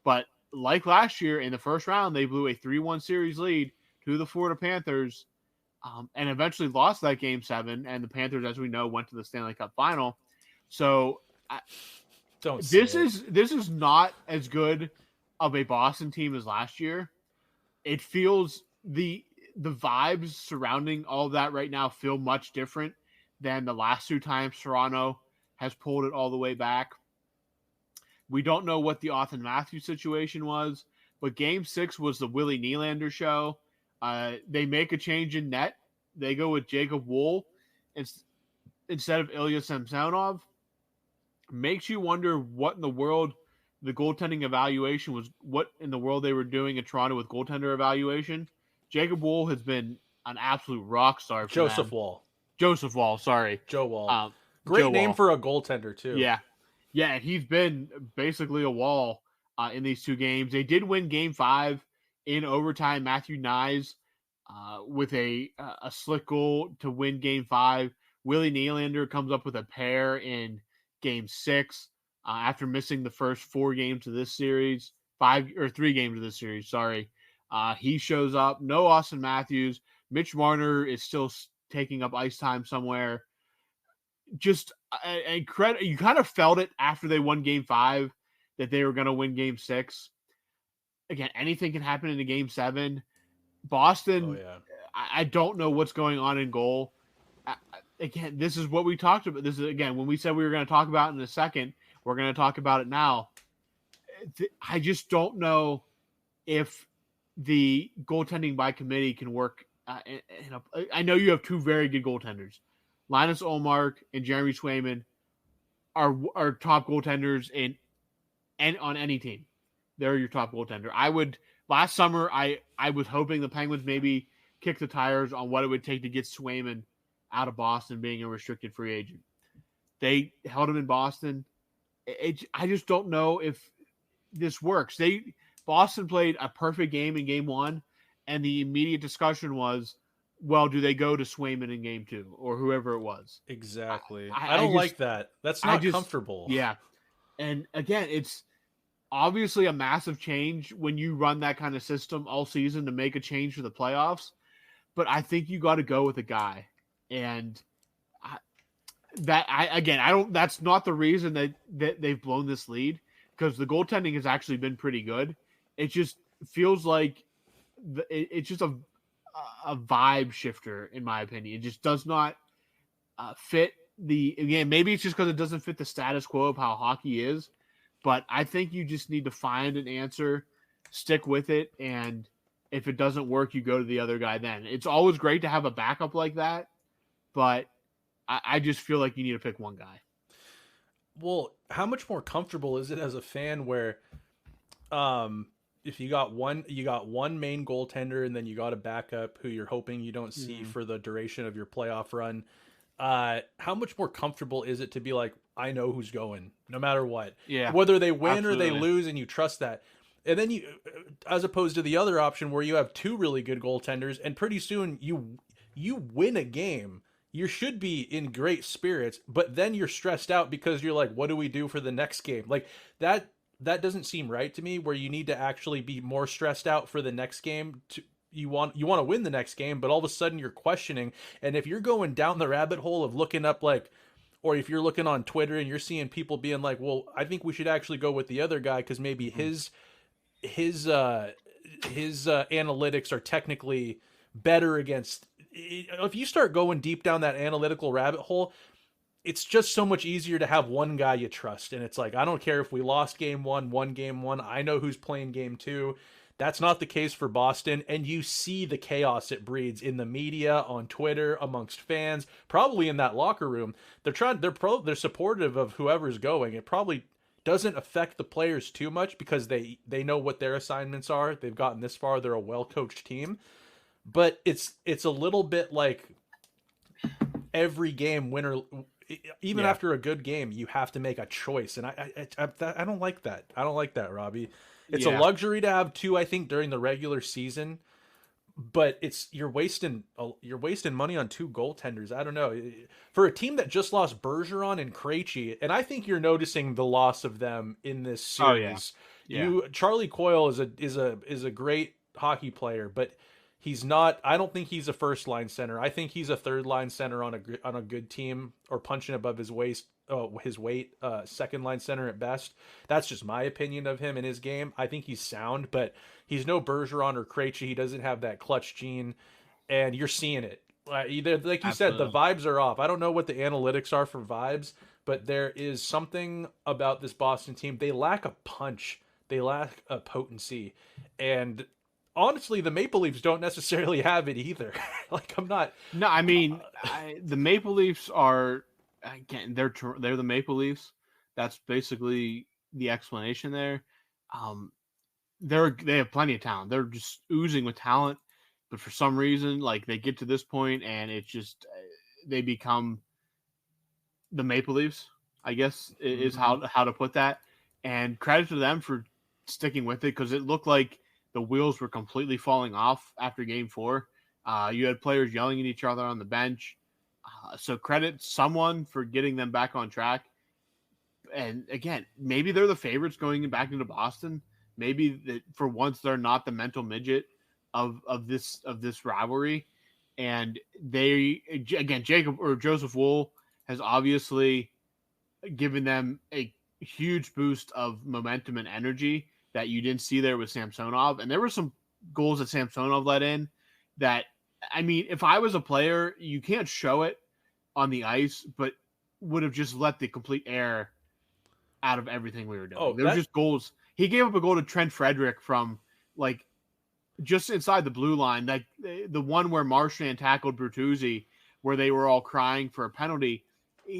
Speaker 1: But like last year in the first round, they blew a 3-1 series lead to the Florida Panthers. And eventually lost that Game 7, and the Panthers, as we know, went to the Stanley Cup final. So this is not as good of a Boston team as last year. It feels the vibes surrounding all of that right now feel much different than the last two times Toronto has pulled it all the way back. We don't know what the Austin Matthews situation was, but Game 6 was the Willie Nylander show. They make a change in net. They go with Jacob Wool instead of Ilya Samsonov. Makes you wonder what in the world the goaltending evaluation was, what in the world they were doing in Toronto with goaltender evaluation. Jacob Wool has been an absolute rock star for
Speaker 2: Joseph
Speaker 1: them.
Speaker 2: Wall.
Speaker 1: Joseph Wall, sorry.
Speaker 2: Joe Wall. Great
Speaker 1: Joe
Speaker 2: name
Speaker 1: Wall.
Speaker 2: for a goaltender, too.
Speaker 1: Yeah. Yeah, he's been basically a wall in these two games. They did win Game 5 in overtime. Matthew Nyes with a slick goal to win Game 5. Willie Nylander comes up with a pair in Game 6 after missing the first 4 games of this series. 3 games of this series, sorry. He shows up. No Austin Matthews. Mitch Marner is still taking up ice time somewhere. Just you kind of felt it after they won Game 5 that they were going to win Game 6. Again, anything can happen in a Game 7. Boston, I don't know what's going on in goal. Again, this is what we talked about. This is, again, when we said we were going to talk about it in a second, we're going to talk about it now. I just don't know if the goaltending by committee can work. I know you have two very good goaltenders. Linus Ullmark and Jeremy Swayman are top goaltenders on any team. They're your top goaltender. Last summer I was hoping the Penguins maybe kick the tires on what it would take to get Swayman out of Boston being a restricted free agent. They held him in Boston. I just don't know if this works. Boston played a perfect game in Game 1, and the immediate discussion was, well, do they go to Swayman in Game 2 or whoever it was?
Speaker 2: Exactly. I don't like that. That's not comfortable.
Speaker 1: Yeah. And again, it's obviously a massive change when you run that kind of system all season to make a change for the playoffs. But I think you got to go with a guy. And that's not the reason that they've blown this lead, because the goaltending has actually been pretty good. It just feels like it's just a vibe shifter, in my opinion. It just does not fit maybe it's just because it doesn't fit the status quo of how hockey is, but I think you just need to find an answer, stick with it, and if it doesn't work, you go to the other guy then. It's always great to have a backup like that, but I just feel like you need to pick one guy.
Speaker 2: Well, how much more comfortable is it as a fan where if you got one main goaltender and then you got a backup who you're hoping you don't see for the duration of your playoff run, how much more comfortable is it to be like, I know who's going no matter what,
Speaker 1: yeah,
Speaker 2: whether they win
Speaker 1: absolutely.
Speaker 2: or they lose, and you trust that. And then as opposed to the other option where you have two really good goaltenders, and pretty soon you win a game. You should be in great spirits, but then you're stressed out because you're like, what do we do for the next game? Like that doesn't seem right to me. Where you need to actually be more stressed out for the next game. You want to win the next game, but all of a sudden you're questioning. And if you're going down the rabbit hole of looking up like, or if you're looking on Twitter and you're seeing people being like, well, I think we should actually go with the other guy because maybe his analytics are technically better against. If you start going deep down that analytical rabbit hole, it's just so much easier to have one guy you trust. And it's like, I don't care if we lost game one, won game one. I know who's playing game two. That's not the case for Boston. And you see the chaos it breeds in the media, on Twitter, amongst fans, probably in that locker room. They're supportive of whoever's going. It probably doesn't affect the players too much because they know what their assignments are. They've gotten this far. They're a well-coached team. But it's a little bit like every game, winner, even after a good game, you have to make a choice, and I don't like that. I don't like that, Robbie. It's a luxury to have two, I think, during the regular season, but you're wasting money on two goaltenders. I don't know, for a team that just lost Bergeron and Krejci, and I think you're noticing the loss of them in this series. Charlie Coyle is a great hockey player, but he's not. I don't think he's a first line center. I think he's a third line center on a good team, or punching above his weight. Second line center at best. That's just my opinion of him and his game. I think he's sound, but he's no Bergeron or Krejci. He doesn't have that clutch gene, and you're seeing it. Like you said, the vibes are off. I don't know what the analytics are for vibes, but there is something about this Boston team. They lack a punch. They lack a potency, and honestly, the Maple Leafs don't necessarily have it either. Like, I'm not.
Speaker 1: No, I mean, the Maple Leafs are, again, they're the Maple Leafs. That's basically the explanation there. They have plenty of talent. They're just oozing with talent, but for some reason, like, they get to this point and it's just they become the Maple Leafs, I guess, is how to put that. And credit to them for sticking with it, because it looked like the wheels were completely falling off after game 4. You had players yelling at each other on the bench. So credit someone for getting them back on track. And again, maybe they're the favorites going back into Boston. Maybe that for once they're not the mental midget of this rivalry. And Joseph Wool has obviously given them a huge boost of momentum and energy that you didn't see there with Samsonov. And there were some goals that Samsonov let in that, I mean, if I was a player, you can't show it on the ice, but would have just let the complete air out of everything we were doing. There were just goals. He gave up a goal to Trent Frederick from, like, just inside the blue line. Like the one where Marchand tackled Bertuzzi, where they were all crying for a penalty.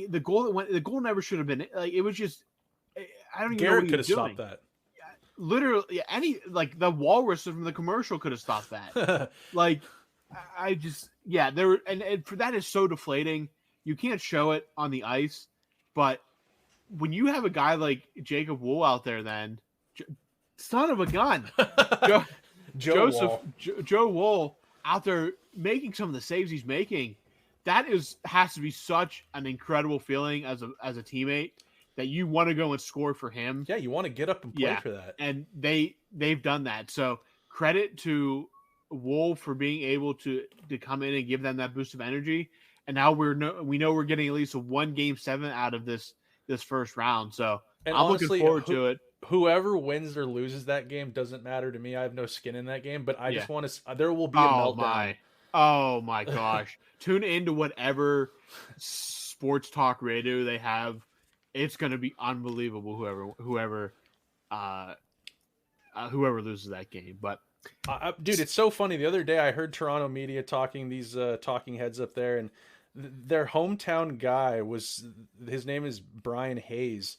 Speaker 1: The goal never should have been. Like, it was just, I don't even know what he was doing.
Speaker 2: Stopped that.
Speaker 1: Literally, the walrus from the commercial could have stopped that. Like, I just, and for that is so deflating. You can't show it on the ice, but when you have a guy like Jacob Wool out there, then son of a gun, Joe Wool out there making some of the saves he's making, that has to be such an incredible feeling as a teammate, that you want to go and score for him.
Speaker 2: Yeah, you want to get up and play for that.
Speaker 1: And they've done that. So credit to Wool for being able to come in and give them that boost of energy. And now we know we're getting at least a 1 Game 7 out of this first round. So I'm honestly looking forward to it.
Speaker 2: Whoever wins or loses that game doesn't matter to me. I have no skin in that game, but I just want to. There will be a meltdown.
Speaker 1: Oh my gosh! Tune into whatever sports talk radio they have. It's going to be unbelievable. Whoever loses that game, but
Speaker 2: dude, it's so funny. The other day, I heard Toronto media talking these talking heads up there, and their hometown guy his name is Brian Hayes.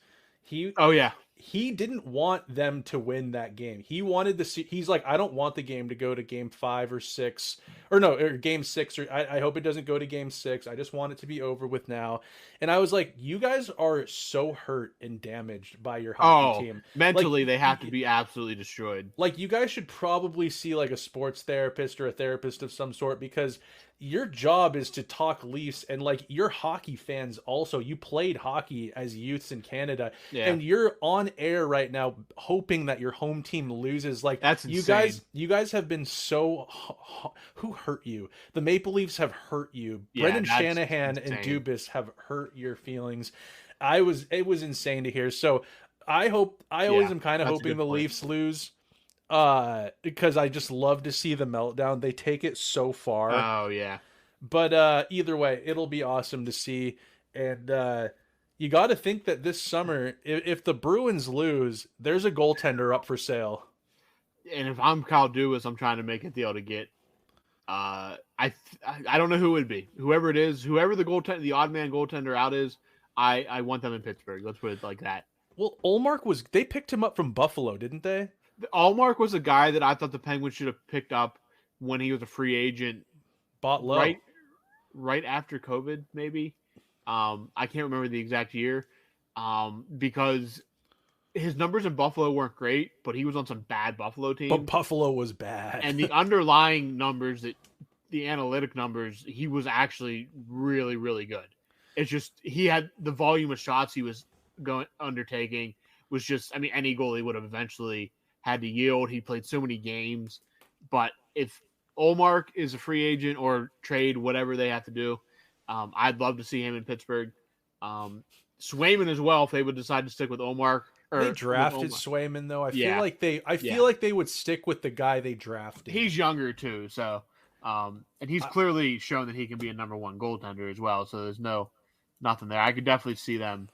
Speaker 2: he didn't want them to win that game. He wanted he's like, I don't want the game to go to game 5 or 6 or no, or game 6, or I hope it doesn't go to game 6. I just want it to be over with now. And I was like, you guys are so hurt and damaged by your hockey
Speaker 1: Oh,
Speaker 2: team. Like,
Speaker 1: mentally they have to be absolutely destroyed.
Speaker 2: like you guys should probably see like a sports therapist or a therapist of some sort, because your job is to talk Leafs, and like you're hockey fans also. You played hockey as youths in Canada,
Speaker 1: Yeah.
Speaker 2: and you're on air right now hoping that your home team loses. Like,
Speaker 1: That's
Speaker 2: you
Speaker 1: insane.
Speaker 2: guys have been so who hurt you? The Maple Leafs have hurt you.
Speaker 1: Yeah,
Speaker 2: Brendan
Speaker 1: that's
Speaker 2: Shanahan
Speaker 1: insane.
Speaker 2: and Dubas have hurt your feelings. It was insane to hear. So I always am kind of
Speaker 1: that's a
Speaker 2: hoping
Speaker 1: good
Speaker 2: the
Speaker 1: point.
Speaker 2: Leafs lose, because I just love to see the meltdown. They take it so far.
Speaker 1: Oh yeah.
Speaker 2: But either way, it'll be awesome to see. And you got to think that this summer, if the Bruins lose, there's a goaltender up for sale.
Speaker 1: And if I'm Kyle Dubas, I'm trying to make a deal to get. I don't know who it would be. Whoever it is, whoever the odd man goaltender out is, I want them in Pittsburgh. Let's put it like that.
Speaker 2: Well, Ullmark they picked him up from Buffalo, didn't they?
Speaker 1: Allmark was a guy that I thought the Penguins should have picked up when he was a free agent.
Speaker 2: Bought low.
Speaker 1: Right after COVID, maybe. I can't remember the exact year. Because his numbers in Buffalo weren't great, but he was on some bad Buffalo teams.
Speaker 2: But Buffalo was bad.
Speaker 1: And the underlying numbers, the analytic numbers, he was actually really, really good. It's just he had the volume of shots he was undertaking was just, I mean, any goalie would have eventually had to yield. He played so many games. But if Ullmark is a free agent or trade, whatever they have to do, I'd love to see him in Pittsburgh. Swayman as well, if they would decide to stick with Ullmark.
Speaker 2: They drafted Swayman though. I feel like they would stick with the guy they drafted.
Speaker 1: He's younger too, so and he's clearly shown that he can be a number one goaltender as well. So there's nothing there. I could definitely see them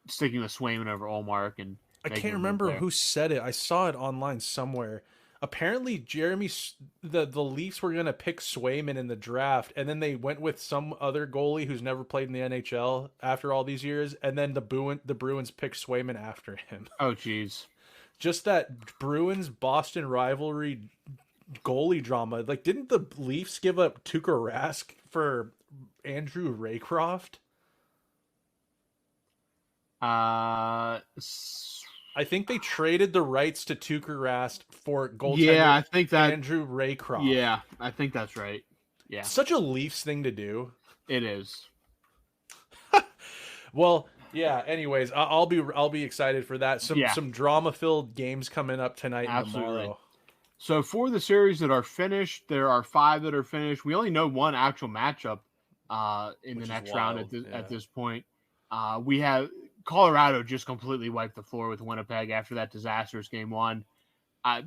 Speaker 1: sticking with Swayman over Ullmark. And
Speaker 2: I can't remember who said it. I saw it online somewhere. Apparently, the Leafs were going to pick Swayman in the draft, and then they went with some other goalie who's never played in the NHL after all these years, and then the Bruins picked Swayman after him.
Speaker 1: Oh, jeez.
Speaker 2: Just that Bruins-Boston rivalry goalie drama. Like, didn't the Leafs give up Tuukka Rask for Andrew Raycroft? I think they traded the rights to Tuukka Rask for goaltender.
Speaker 1: Yeah, I think that
Speaker 2: Andrew Raycroft.
Speaker 1: Yeah, I think that's right. Yeah,
Speaker 2: such a Leafs thing to do.
Speaker 1: It is.
Speaker 2: Well, yeah. Anyways, I'll be excited for that. Some drama filled games coming up tonight and tomorrow.
Speaker 1: So for the series that are finished, there are 5 that are finished. We only know one actual matchup in the next round at this point. We have Colorado just completely wiped the floor with Winnipeg after that disastrous game 1.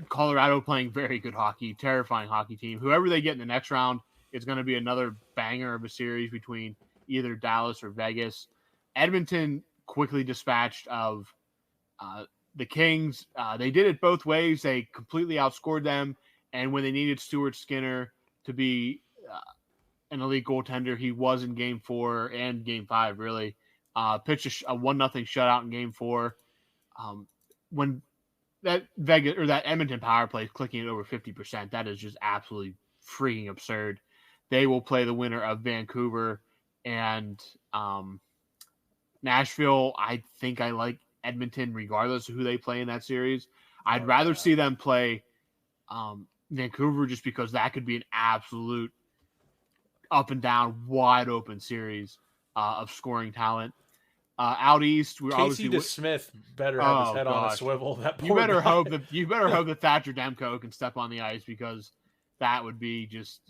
Speaker 1: Colorado playing very good hockey, terrifying hockey team. Whoever they get in the next round, it's going to be another banger of a series between either Dallas or Vegas. Edmonton quickly dispatched of the Kings. They did it both ways. They completely outscored them. And when they needed Stuart Skinner to be an elite goaltender, he was in Game 4 and Game 5, really. Pitched a 1-0 shutout in Game 4. When that Vegas or that Edmonton power play is clicking at over 50%, that is just absolutely freaking absurd. They will play the winner of Vancouver and Nashville. I think I like Edmonton regardless of who they play in that series. I'd rather see them play Vancouver just because that could be an absolute up and down, wide open series of scoring talent. Out east, we're
Speaker 2: Casey DeSmith better have his head on a swivel. You better
Speaker 1: hope that Thatcher Demko can step on the ice, because that would be just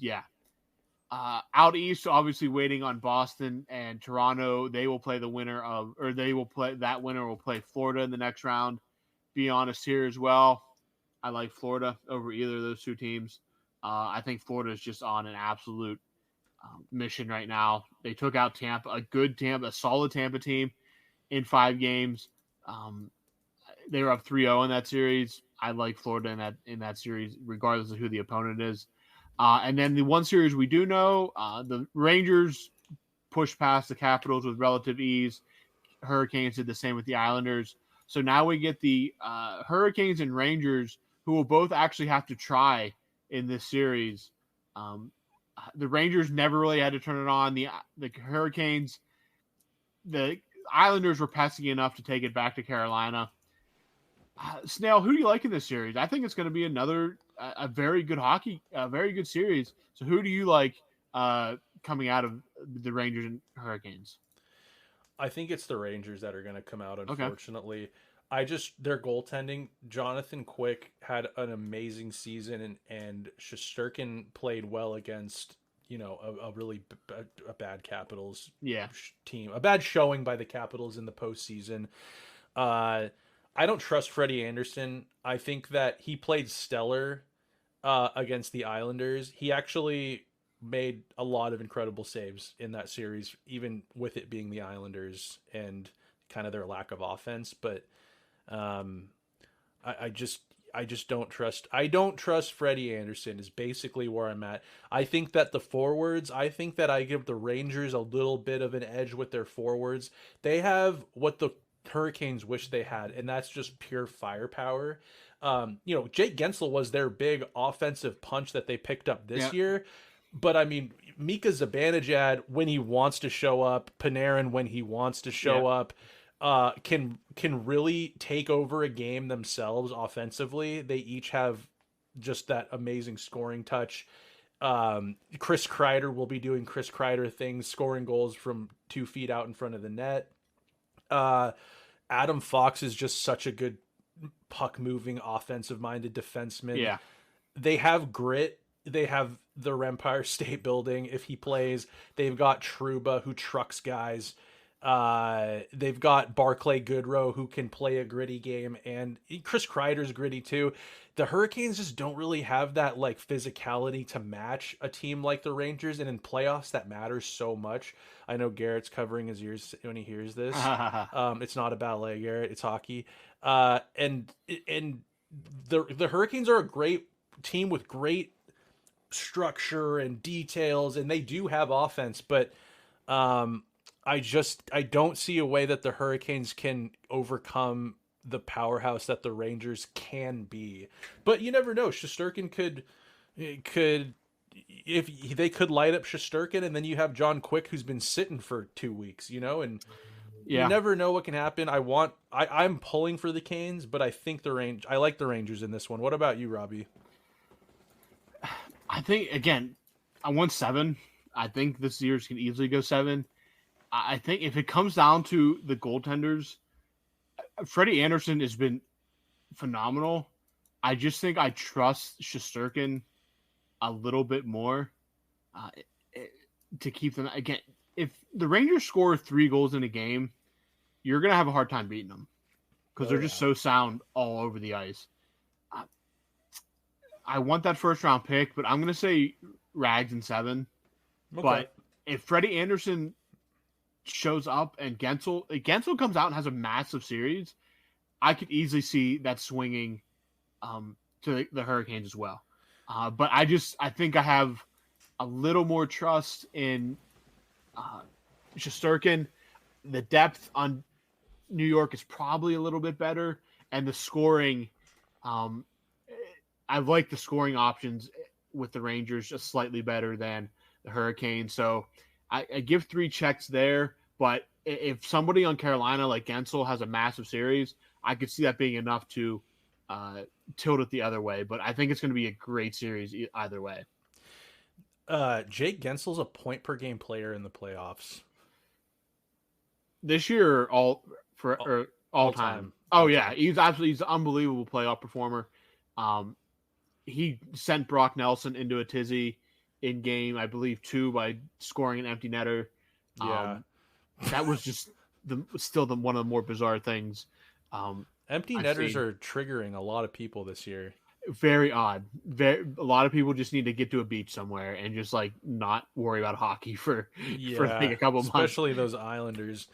Speaker 1: out east, obviously waiting on Boston and Toronto. They will play the winner of, or they will play that winner will play Florida in the next round. Be honest here as well, I like Florida over either of those two teams. I think Florida is just on an absolute mission right now. They took out Tampa, a solid Tampa team in 5 games. They were up 3-0 in that series. I like Florida in that series, regardless of who the opponent is. And then the one series we do know, the Rangers pushed past the Capitals with relative ease. Hurricanes did the same with the Islanders. So now we get the Hurricanes and Rangers, who will both actually have to try in this series. The Rangers never really had to turn it on. The Hurricanes, the Islanders were pesky enough to take it back to Carolina. Snail, who do you like in this series? I think it's going to be another a very good series. So who do you like coming out of the Rangers and Hurricanes?
Speaker 2: I think it's the Rangers that are going to come out, unfortunately.
Speaker 1: Okay.
Speaker 2: Their goaltending, Jonathan Quick had an amazing season, and Shesterkin played well against, a really a bad Capitals team. A bad showing by the Capitals in the postseason. I don't trust Freddie Anderson. I think that he played stellar against the Islanders. He actually made a lot of incredible saves in that series, even with it being the Islanders and kind of their lack of offense. But I just don't trust. I don't trust Freddie Anderson is basically where I'm at. I think that the forwards, I think that I give the Rangers a little bit of an edge with their forwards. They have what the Hurricanes wish they had, and that's just pure firepower. Jake Gensel was their big offensive punch that they picked up this year. But I mean, Mika Zibanejad, when he wants to show up, Panarin when he wants to show up, can really take over a game themselves offensively. They each have just that amazing scoring touch. Chris Kreider will be doing Chris Kreider things, scoring goals from 2 feet out in front of the net. Adam Fox is just such a good puck-moving, offensive-minded defenseman.
Speaker 1: Yeah.
Speaker 2: They have grit. They have the Empire State Building. If he plays, they've got Trouba, who trucks guys. They've got Barclay Goodrow, who can play a gritty game, and Chris Kreider's gritty too. The Hurricanes just don't really have that like physicality to match a team like the Rangers, and in playoffs that matters so much. I know Garrett's covering his ears when he hears this. It's not a ballet, Garrett. It's hockey. And the Hurricanes are a great team with great structure and details, and they do have offense, but I don't see a way that the Hurricanes can overcome the powerhouse that the Rangers can be. But you never know. Shesterkin could if they could light up Shesterkin, and then you have John Quick, who's been sitting for 2 weeks, and you never know what can happen. I'm pulling for the Canes, but I think I like the Rangers in this one. What about you, Robbie?
Speaker 1: I think, again, I want 7. I think this series can easily go 7. I think if it comes down to the goaltenders, Freddie Anderson has been phenomenal. I just think I trust Shesterkin a little bit more to keep them. Again, if the Rangers score 3 goals in a game, you're going to have a hard time beating them because they're just so sound all over the ice. I want that first round pick, but I'm going to say Rags in 7. Okay. But if Freddie Anderson shows up and Gensel comes out and has a massive series, I could easily see that swinging to the Hurricanes as well. But I think I have a little more trust in Shesterkin. The depth on New York is probably a little bit better, and the scoring, I like the scoring options with the Rangers just slightly better than the Hurricanes. So I give 3 checks there, but if somebody on Carolina like Gensel has a massive series, I could see that being enough to tilt it the other way. But I think it's going to be a great series either way.
Speaker 2: Jake Gensel's a point per game player in the playoffs
Speaker 1: this year, all time. Oh yeah, he's an unbelievable playoff performer. He sent Brock Nelson into a tizzy in game, I believe, 2 by scoring an empty netter.
Speaker 2: Yeah,
Speaker 1: that was just one of the more bizarre things.
Speaker 2: Empty netters are triggering a lot of people this year.
Speaker 1: Very odd. A lot of people just need to get to a beach somewhere and just like not worry about hockey for like a couple months.
Speaker 2: Especially those Islanders.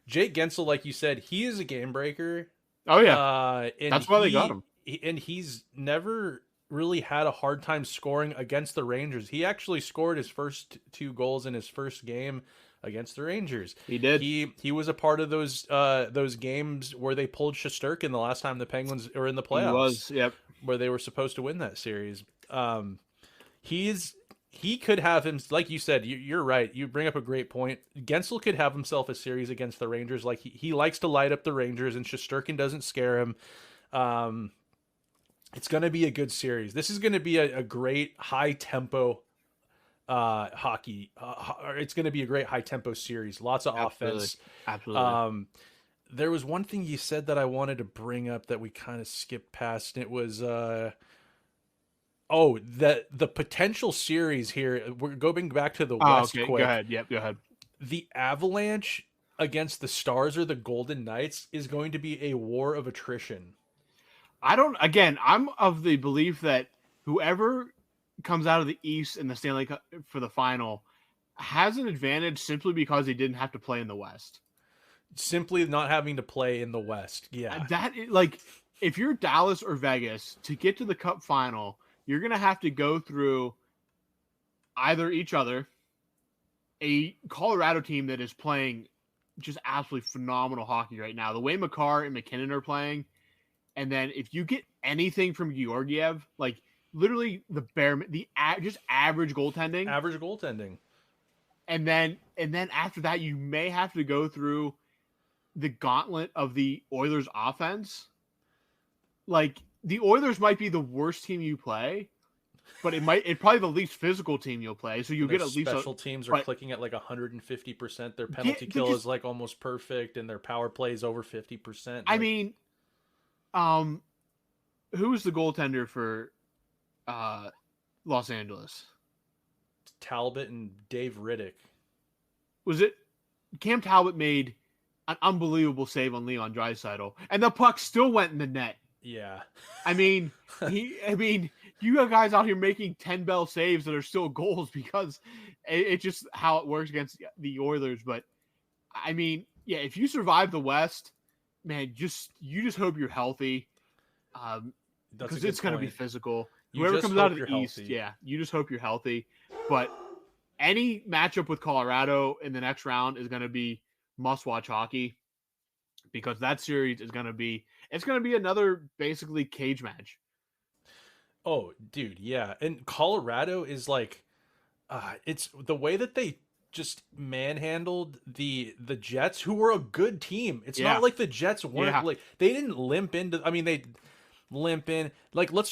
Speaker 2: Jake Gensel, like you said, he is a game breaker.
Speaker 1: Oh yeah, that's why they got him.
Speaker 2: And he's never really had a hard time scoring against the Rangers. He actually scored his first 2 goals in his first game against the Rangers.
Speaker 1: He did.
Speaker 2: He was a part of those games where they pulled Shesterkin the last time the Penguins were in the
Speaker 1: He
Speaker 2: playoffs,
Speaker 1: was. Yep.
Speaker 2: where they were supposed to win that series. He could have him, like you said. You're right. You bring up a great point. Gensel could have himself a series against the Rangers. Like he likes to light up the Rangers, and Shesterkin doesn't scare him. It's going to be a good series. This is going to be a great high tempo hockey. It's going to be a great high tempo series. Lots of offense.
Speaker 1: Absolutely.
Speaker 2: There was one thing you said that I wanted to bring up that we kind of skipped past. And it was that the potential series here. We're going back to the West
Speaker 1: okay.
Speaker 2: quick.
Speaker 1: Go ahead. Yep. Go ahead.
Speaker 2: The Avalanche against the Stars or the Golden Knights is going to be a war of attrition.
Speaker 1: I'm of the belief that whoever comes out of the East in the Stanley Cup for the final has an advantage simply because he didn't have to play in the West.
Speaker 2: Simply not having to play in the West. Yeah.
Speaker 1: If you're Dallas or Vegas, to get to the Cup final, you're going to have to go through either each other, a Colorado team that is playing just absolutely phenomenal hockey right now. The way Makar and McKinnon are playing, and then if you get anything from Georgiev, like literally just average goaltending. And then after that, you may have to go through the gauntlet of the Oilers offense. Like the Oilers might be the worst team you play, but it's probably the least physical team you'll play. So you get at least
Speaker 2: special teams are clicking at like 150%. Their penalty kill is like almost perfect, and their power play is over 50%.
Speaker 1: I mean, who was the goaltender for Los Angeles?
Speaker 2: Talbot and Dave Riddick.
Speaker 1: Was it Cam Talbot made an unbelievable save on Leon Draisaitl, and the puck still went in the net.
Speaker 2: Yeah.
Speaker 1: I mean, you got guys out here making 10 bell saves that are still goals because it's just how it works against the Oilers. But I mean, yeah, if you survive the West, man, you just hope you're healthy. Because it's going to be physical. Whoever comes out of the East, yeah, you just hope you're healthy. But any matchup with Colorado in the next round is going to be must-watch hockey because that series is going to be another basically cage match.
Speaker 2: Oh, dude, yeah. And Colorado is like it's the way that they just manhandled the Jets, who were a good team. It's not like the Jets weren't like they didn't limp into. I mean, they limp in. Like I'm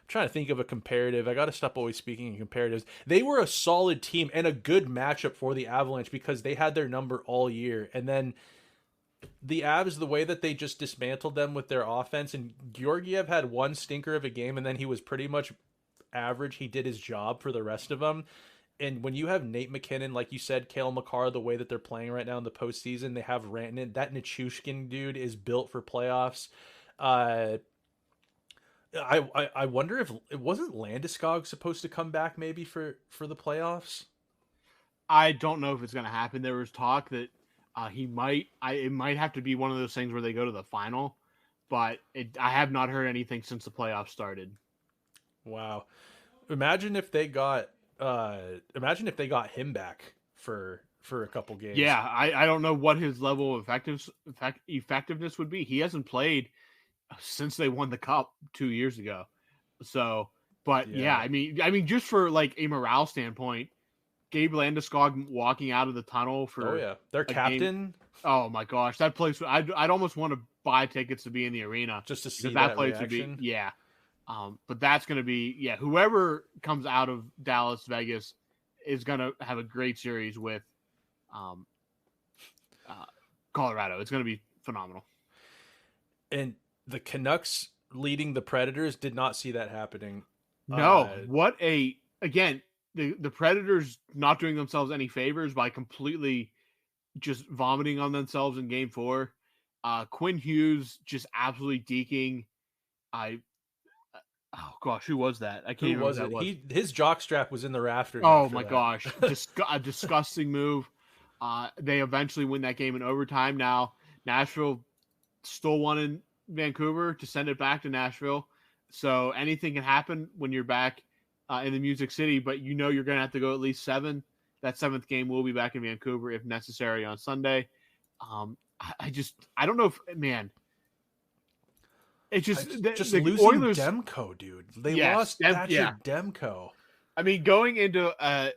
Speaker 2: trying to think of a comparative. I got to stop always speaking in comparatives. They were a solid team and a good matchup for the Avalanche because they had their number all year. And then the Avs, the way that they just dismantled them with their offense, and Georgiev had one stinker of a game, and then he was pretty much average. He did his job for the rest of them. And when you have Nate McKinnon, like you said, Cale Makar, the way that they're playing right now in the postseason, they have Rantanen. That Nichushkin dude is built for playoffs. I wonder if it wasn't Landeskog supposed to come back maybe for the playoffs.
Speaker 1: I don't know if it's going to happen. There was talk that he might. It might have to be one of those things where they go to the final, but I have not heard anything since the playoffs started.
Speaker 2: Wow, imagine if they got him back for a couple games.
Speaker 1: Yeah, I don't know what his level of effectiveness would be. He hasn't played since they won the Cup 2 years ago. So, but yeah, I mean, just for like a morale standpoint, Gabe Landeskog walking out of the tunnel for
Speaker 2: their captain.
Speaker 1: Game, oh my gosh, that place! I'd almost want to buy tickets to be in the arena
Speaker 2: just to see
Speaker 1: that place
Speaker 2: reaction.
Speaker 1: Would be but that's going to be whoever comes out of Dallas, Vegas is going to have a great series with Colorado. It's going to be phenomenal.
Speaker 2: And the Canucks leading the Predators did not see that happening.
Speaker 1: No, the Predators not doing themselves any favors by completely just vomiting on themselves in Game 4. Quinn Hughes just absolutely deking. Oh gosh, who was that? I can't remember who that was.
Speaker 2: His jockstrap was in the rafters.
Speaker 1: Oh my gosh, a disgusting move. They eventually win that game in overtime. Now Nashville stole one in Vancouver to send it back to Nashville. So anything can happen when you're back in the Music City, but you're going to have to go at least 7 that 7th game will be back in Vancouver if necessary on Sunday. I don't know if, man, it's just
Speaker 2: Just
Speaker 1: the
Speaker 2: losing
Speaker 1: Oilers.
Speaker 2: Demko, dude. They
Speaker 1: Yes,
Speaker 2: lost Thatcher Demko.
Speaker 1: I mean, going into a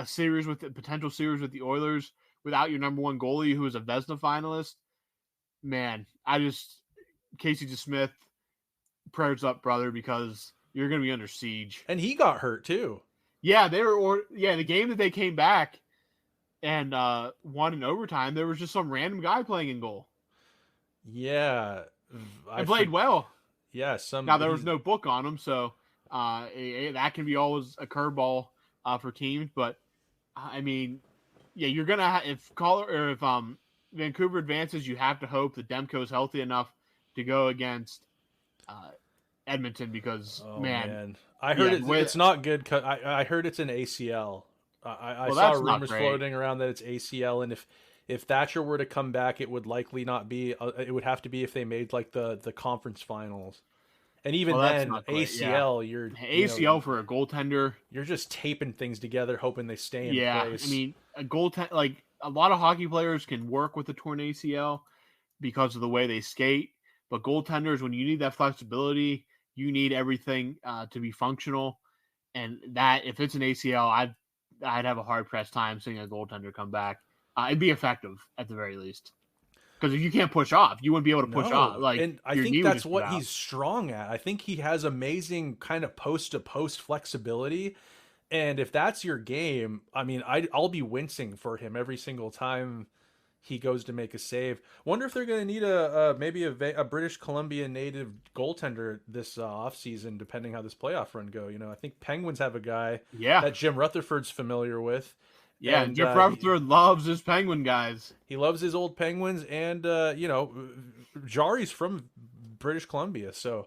Speaker 1: series with the potential series with the Oilers without your number one goalie, who is a Vezina finalist, man, Casey DeSmith, prayers up, brother, because you're going to be under siege.
Speaker 2: And he got hurt too.
Speaker 1: Yeah, the game that they came back and won in overtime, there was just some random guy playing in goal.
Speaker 2: Yeah,
Speaker 1: I played well.
Speaker 2: Yeah,
Speaker 1: now there was no book on him, so that can be always a curveball for teams. But I mean, yeah, you're gonna if Vancouver advances, you have to hope that Demko is healthy enough to go against Edmonton because man,
Speaker 2: I heard it's not good. I heard it's an ACL. I saw rumors floating around that it's ACL, and if Thatcher were to come back, it would likely not be. It would have to be if they made like the conference finals, and even then ACL. Yeah. You're
Speaker 1: ACL for a goaltender.
Speaker 2: You're just taping things together, hoping they stay in place.
Speaker 1: I mean, a goaltender, like a lot of hockey players can work with a torn ACL because of the way they skate, but goaltenders, when you need that flexibility, you need everything to be functional, and that if it's an ACL, I'd have a hard pressed time seeing a goaltender come back. It'd be effective at the very least, because if you can't push off, you wouldn't be able to push off. Like,
Speaker 2: and I think that's what he's strong at. I think he has amazing kind of post to post flexibility, and if that's your game, I mean, I'll be wincing for him every single time he goes to make a save. Wonder if they're going to need maybe a British Columbia native goaltender this offseason, depending how this playoff run go. I think Penguins have a guy that Jim Rutherford's familiar with.
Speaker 1: Yeah, and Jim Rutherford loves his Penguin guys.
Speaker 2: He loves his old Penguins, and Jari's from British Columbia, so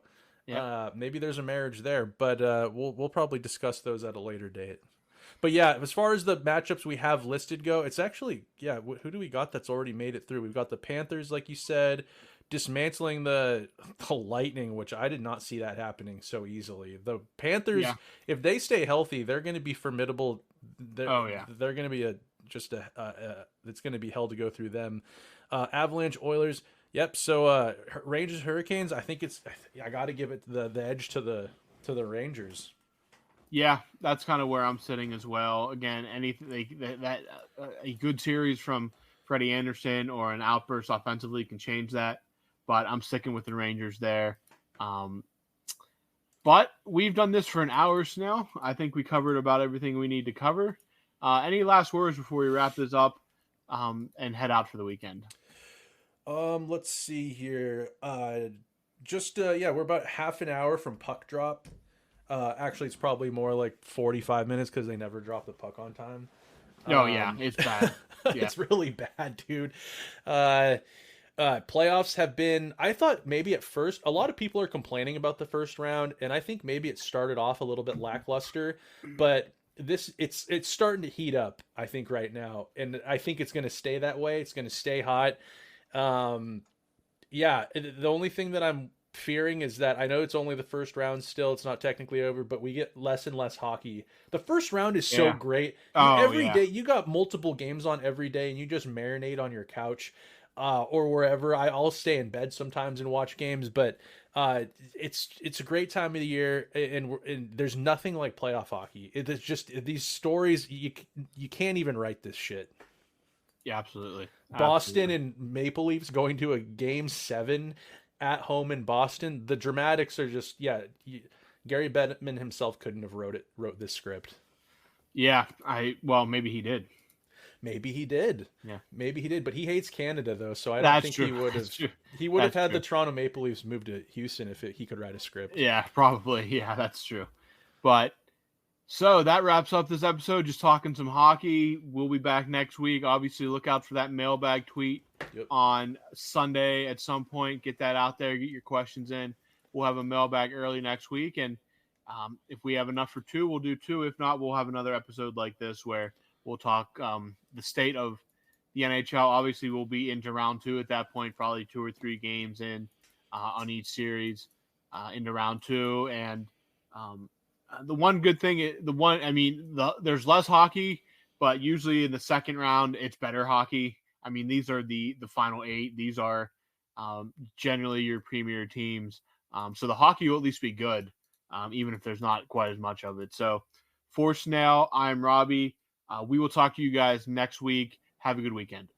Speaker 2: maybe there's a marriage there. But we'll probably discuss those at a later date. But yeah, as far as the matchups we have listed go, it's actually, who do we got that's already made it through? We've got the Panthers, like you said, dismantling the Lightning, which I did not see that happening so easily. The Panthers, if they stay healthy, they're going to be formidable. They're going to be it's going to be hell to go through them. Avalanche, Oilers. Yep. So Rangers, Hurricanes. I think I got to give it the edge to the Rangers.
Speaker 1: Yeah, that's kind of where I'm sitting as well. Again, anything a good series from Freddie Anderson or an outburst offensively can change that, but I'm sticking with the Rangers there. But we've done this for an hour now. I think we covered about everything we need to cover. Any last words before we wrap this up and head out for the weekend?
Speaker 2: Let's see here. We're about half an hour from puck drop. Actually, it's probably more like 45 minutes because they never drop the puck on time.
Speaker 1: It's bad.
Speaker 2: It's really bad, dude. Playoffs have been, I thought maybe at first, a lot of people are complaining about the first round, and I think maybe it started off a little bit lackluster, but it's starting to heat up, I think, right now, and I think it's going to stay that way. It's going to stay hot. The only thing that I'm fearing is that I know it's only the first round still, it's not technically over, but we get less and less hockey. The first round is so great. Every day you got multiple games on every day, and you just marinate on your couch or wherever. I'll stay in bed sometimes and watch games, but it's a great time of the year, and there's nothing like playoff hockey. It's just these stories, you can't even write this shit.
Speaker 1: Yeah, absolutely.
Speaker 2: Boston and Maple Leafs going to a game 7 at home in Boston. The dramatics are just, Gary Bettman himself couldn't have wrote this script.
Speaker 1: Yeah, maybe he did.
Speaker 2: Maybe he did.
Speaker 1: Yeah,
Speaker 2: maybe he did. But he hates Canada though, so I don't think he would have. He would have had the Toronto Maple Leafs move to Houston if he could write a script.
Speaker 1: Yeah, probably. Yeah, that's true. But so that wraps up this episode. Just talking some hockey. We'll be back next week. Obviously, look out for that mailbag tweet on Sunday at some point. Get that out there. Get your questions in. We'll have a mailbag early next week, and if we have enough for 2, we'll do 2. If not, we'll have another episode like this where we'll talk the state of the NHL. Obviously, we'll be into round 2 at that point, probably 2 or 3 games in on each series into round 2. And the one good thing, there's less hockey, but usually in the second round, it's better hockey. I mean, these are the final 8. These are generally your premier teams. So the hockey will at least be good, even if there's not quite as much of it. So for Snail, I'm Robbie. We will talk to you guys next week. Have a good weekend.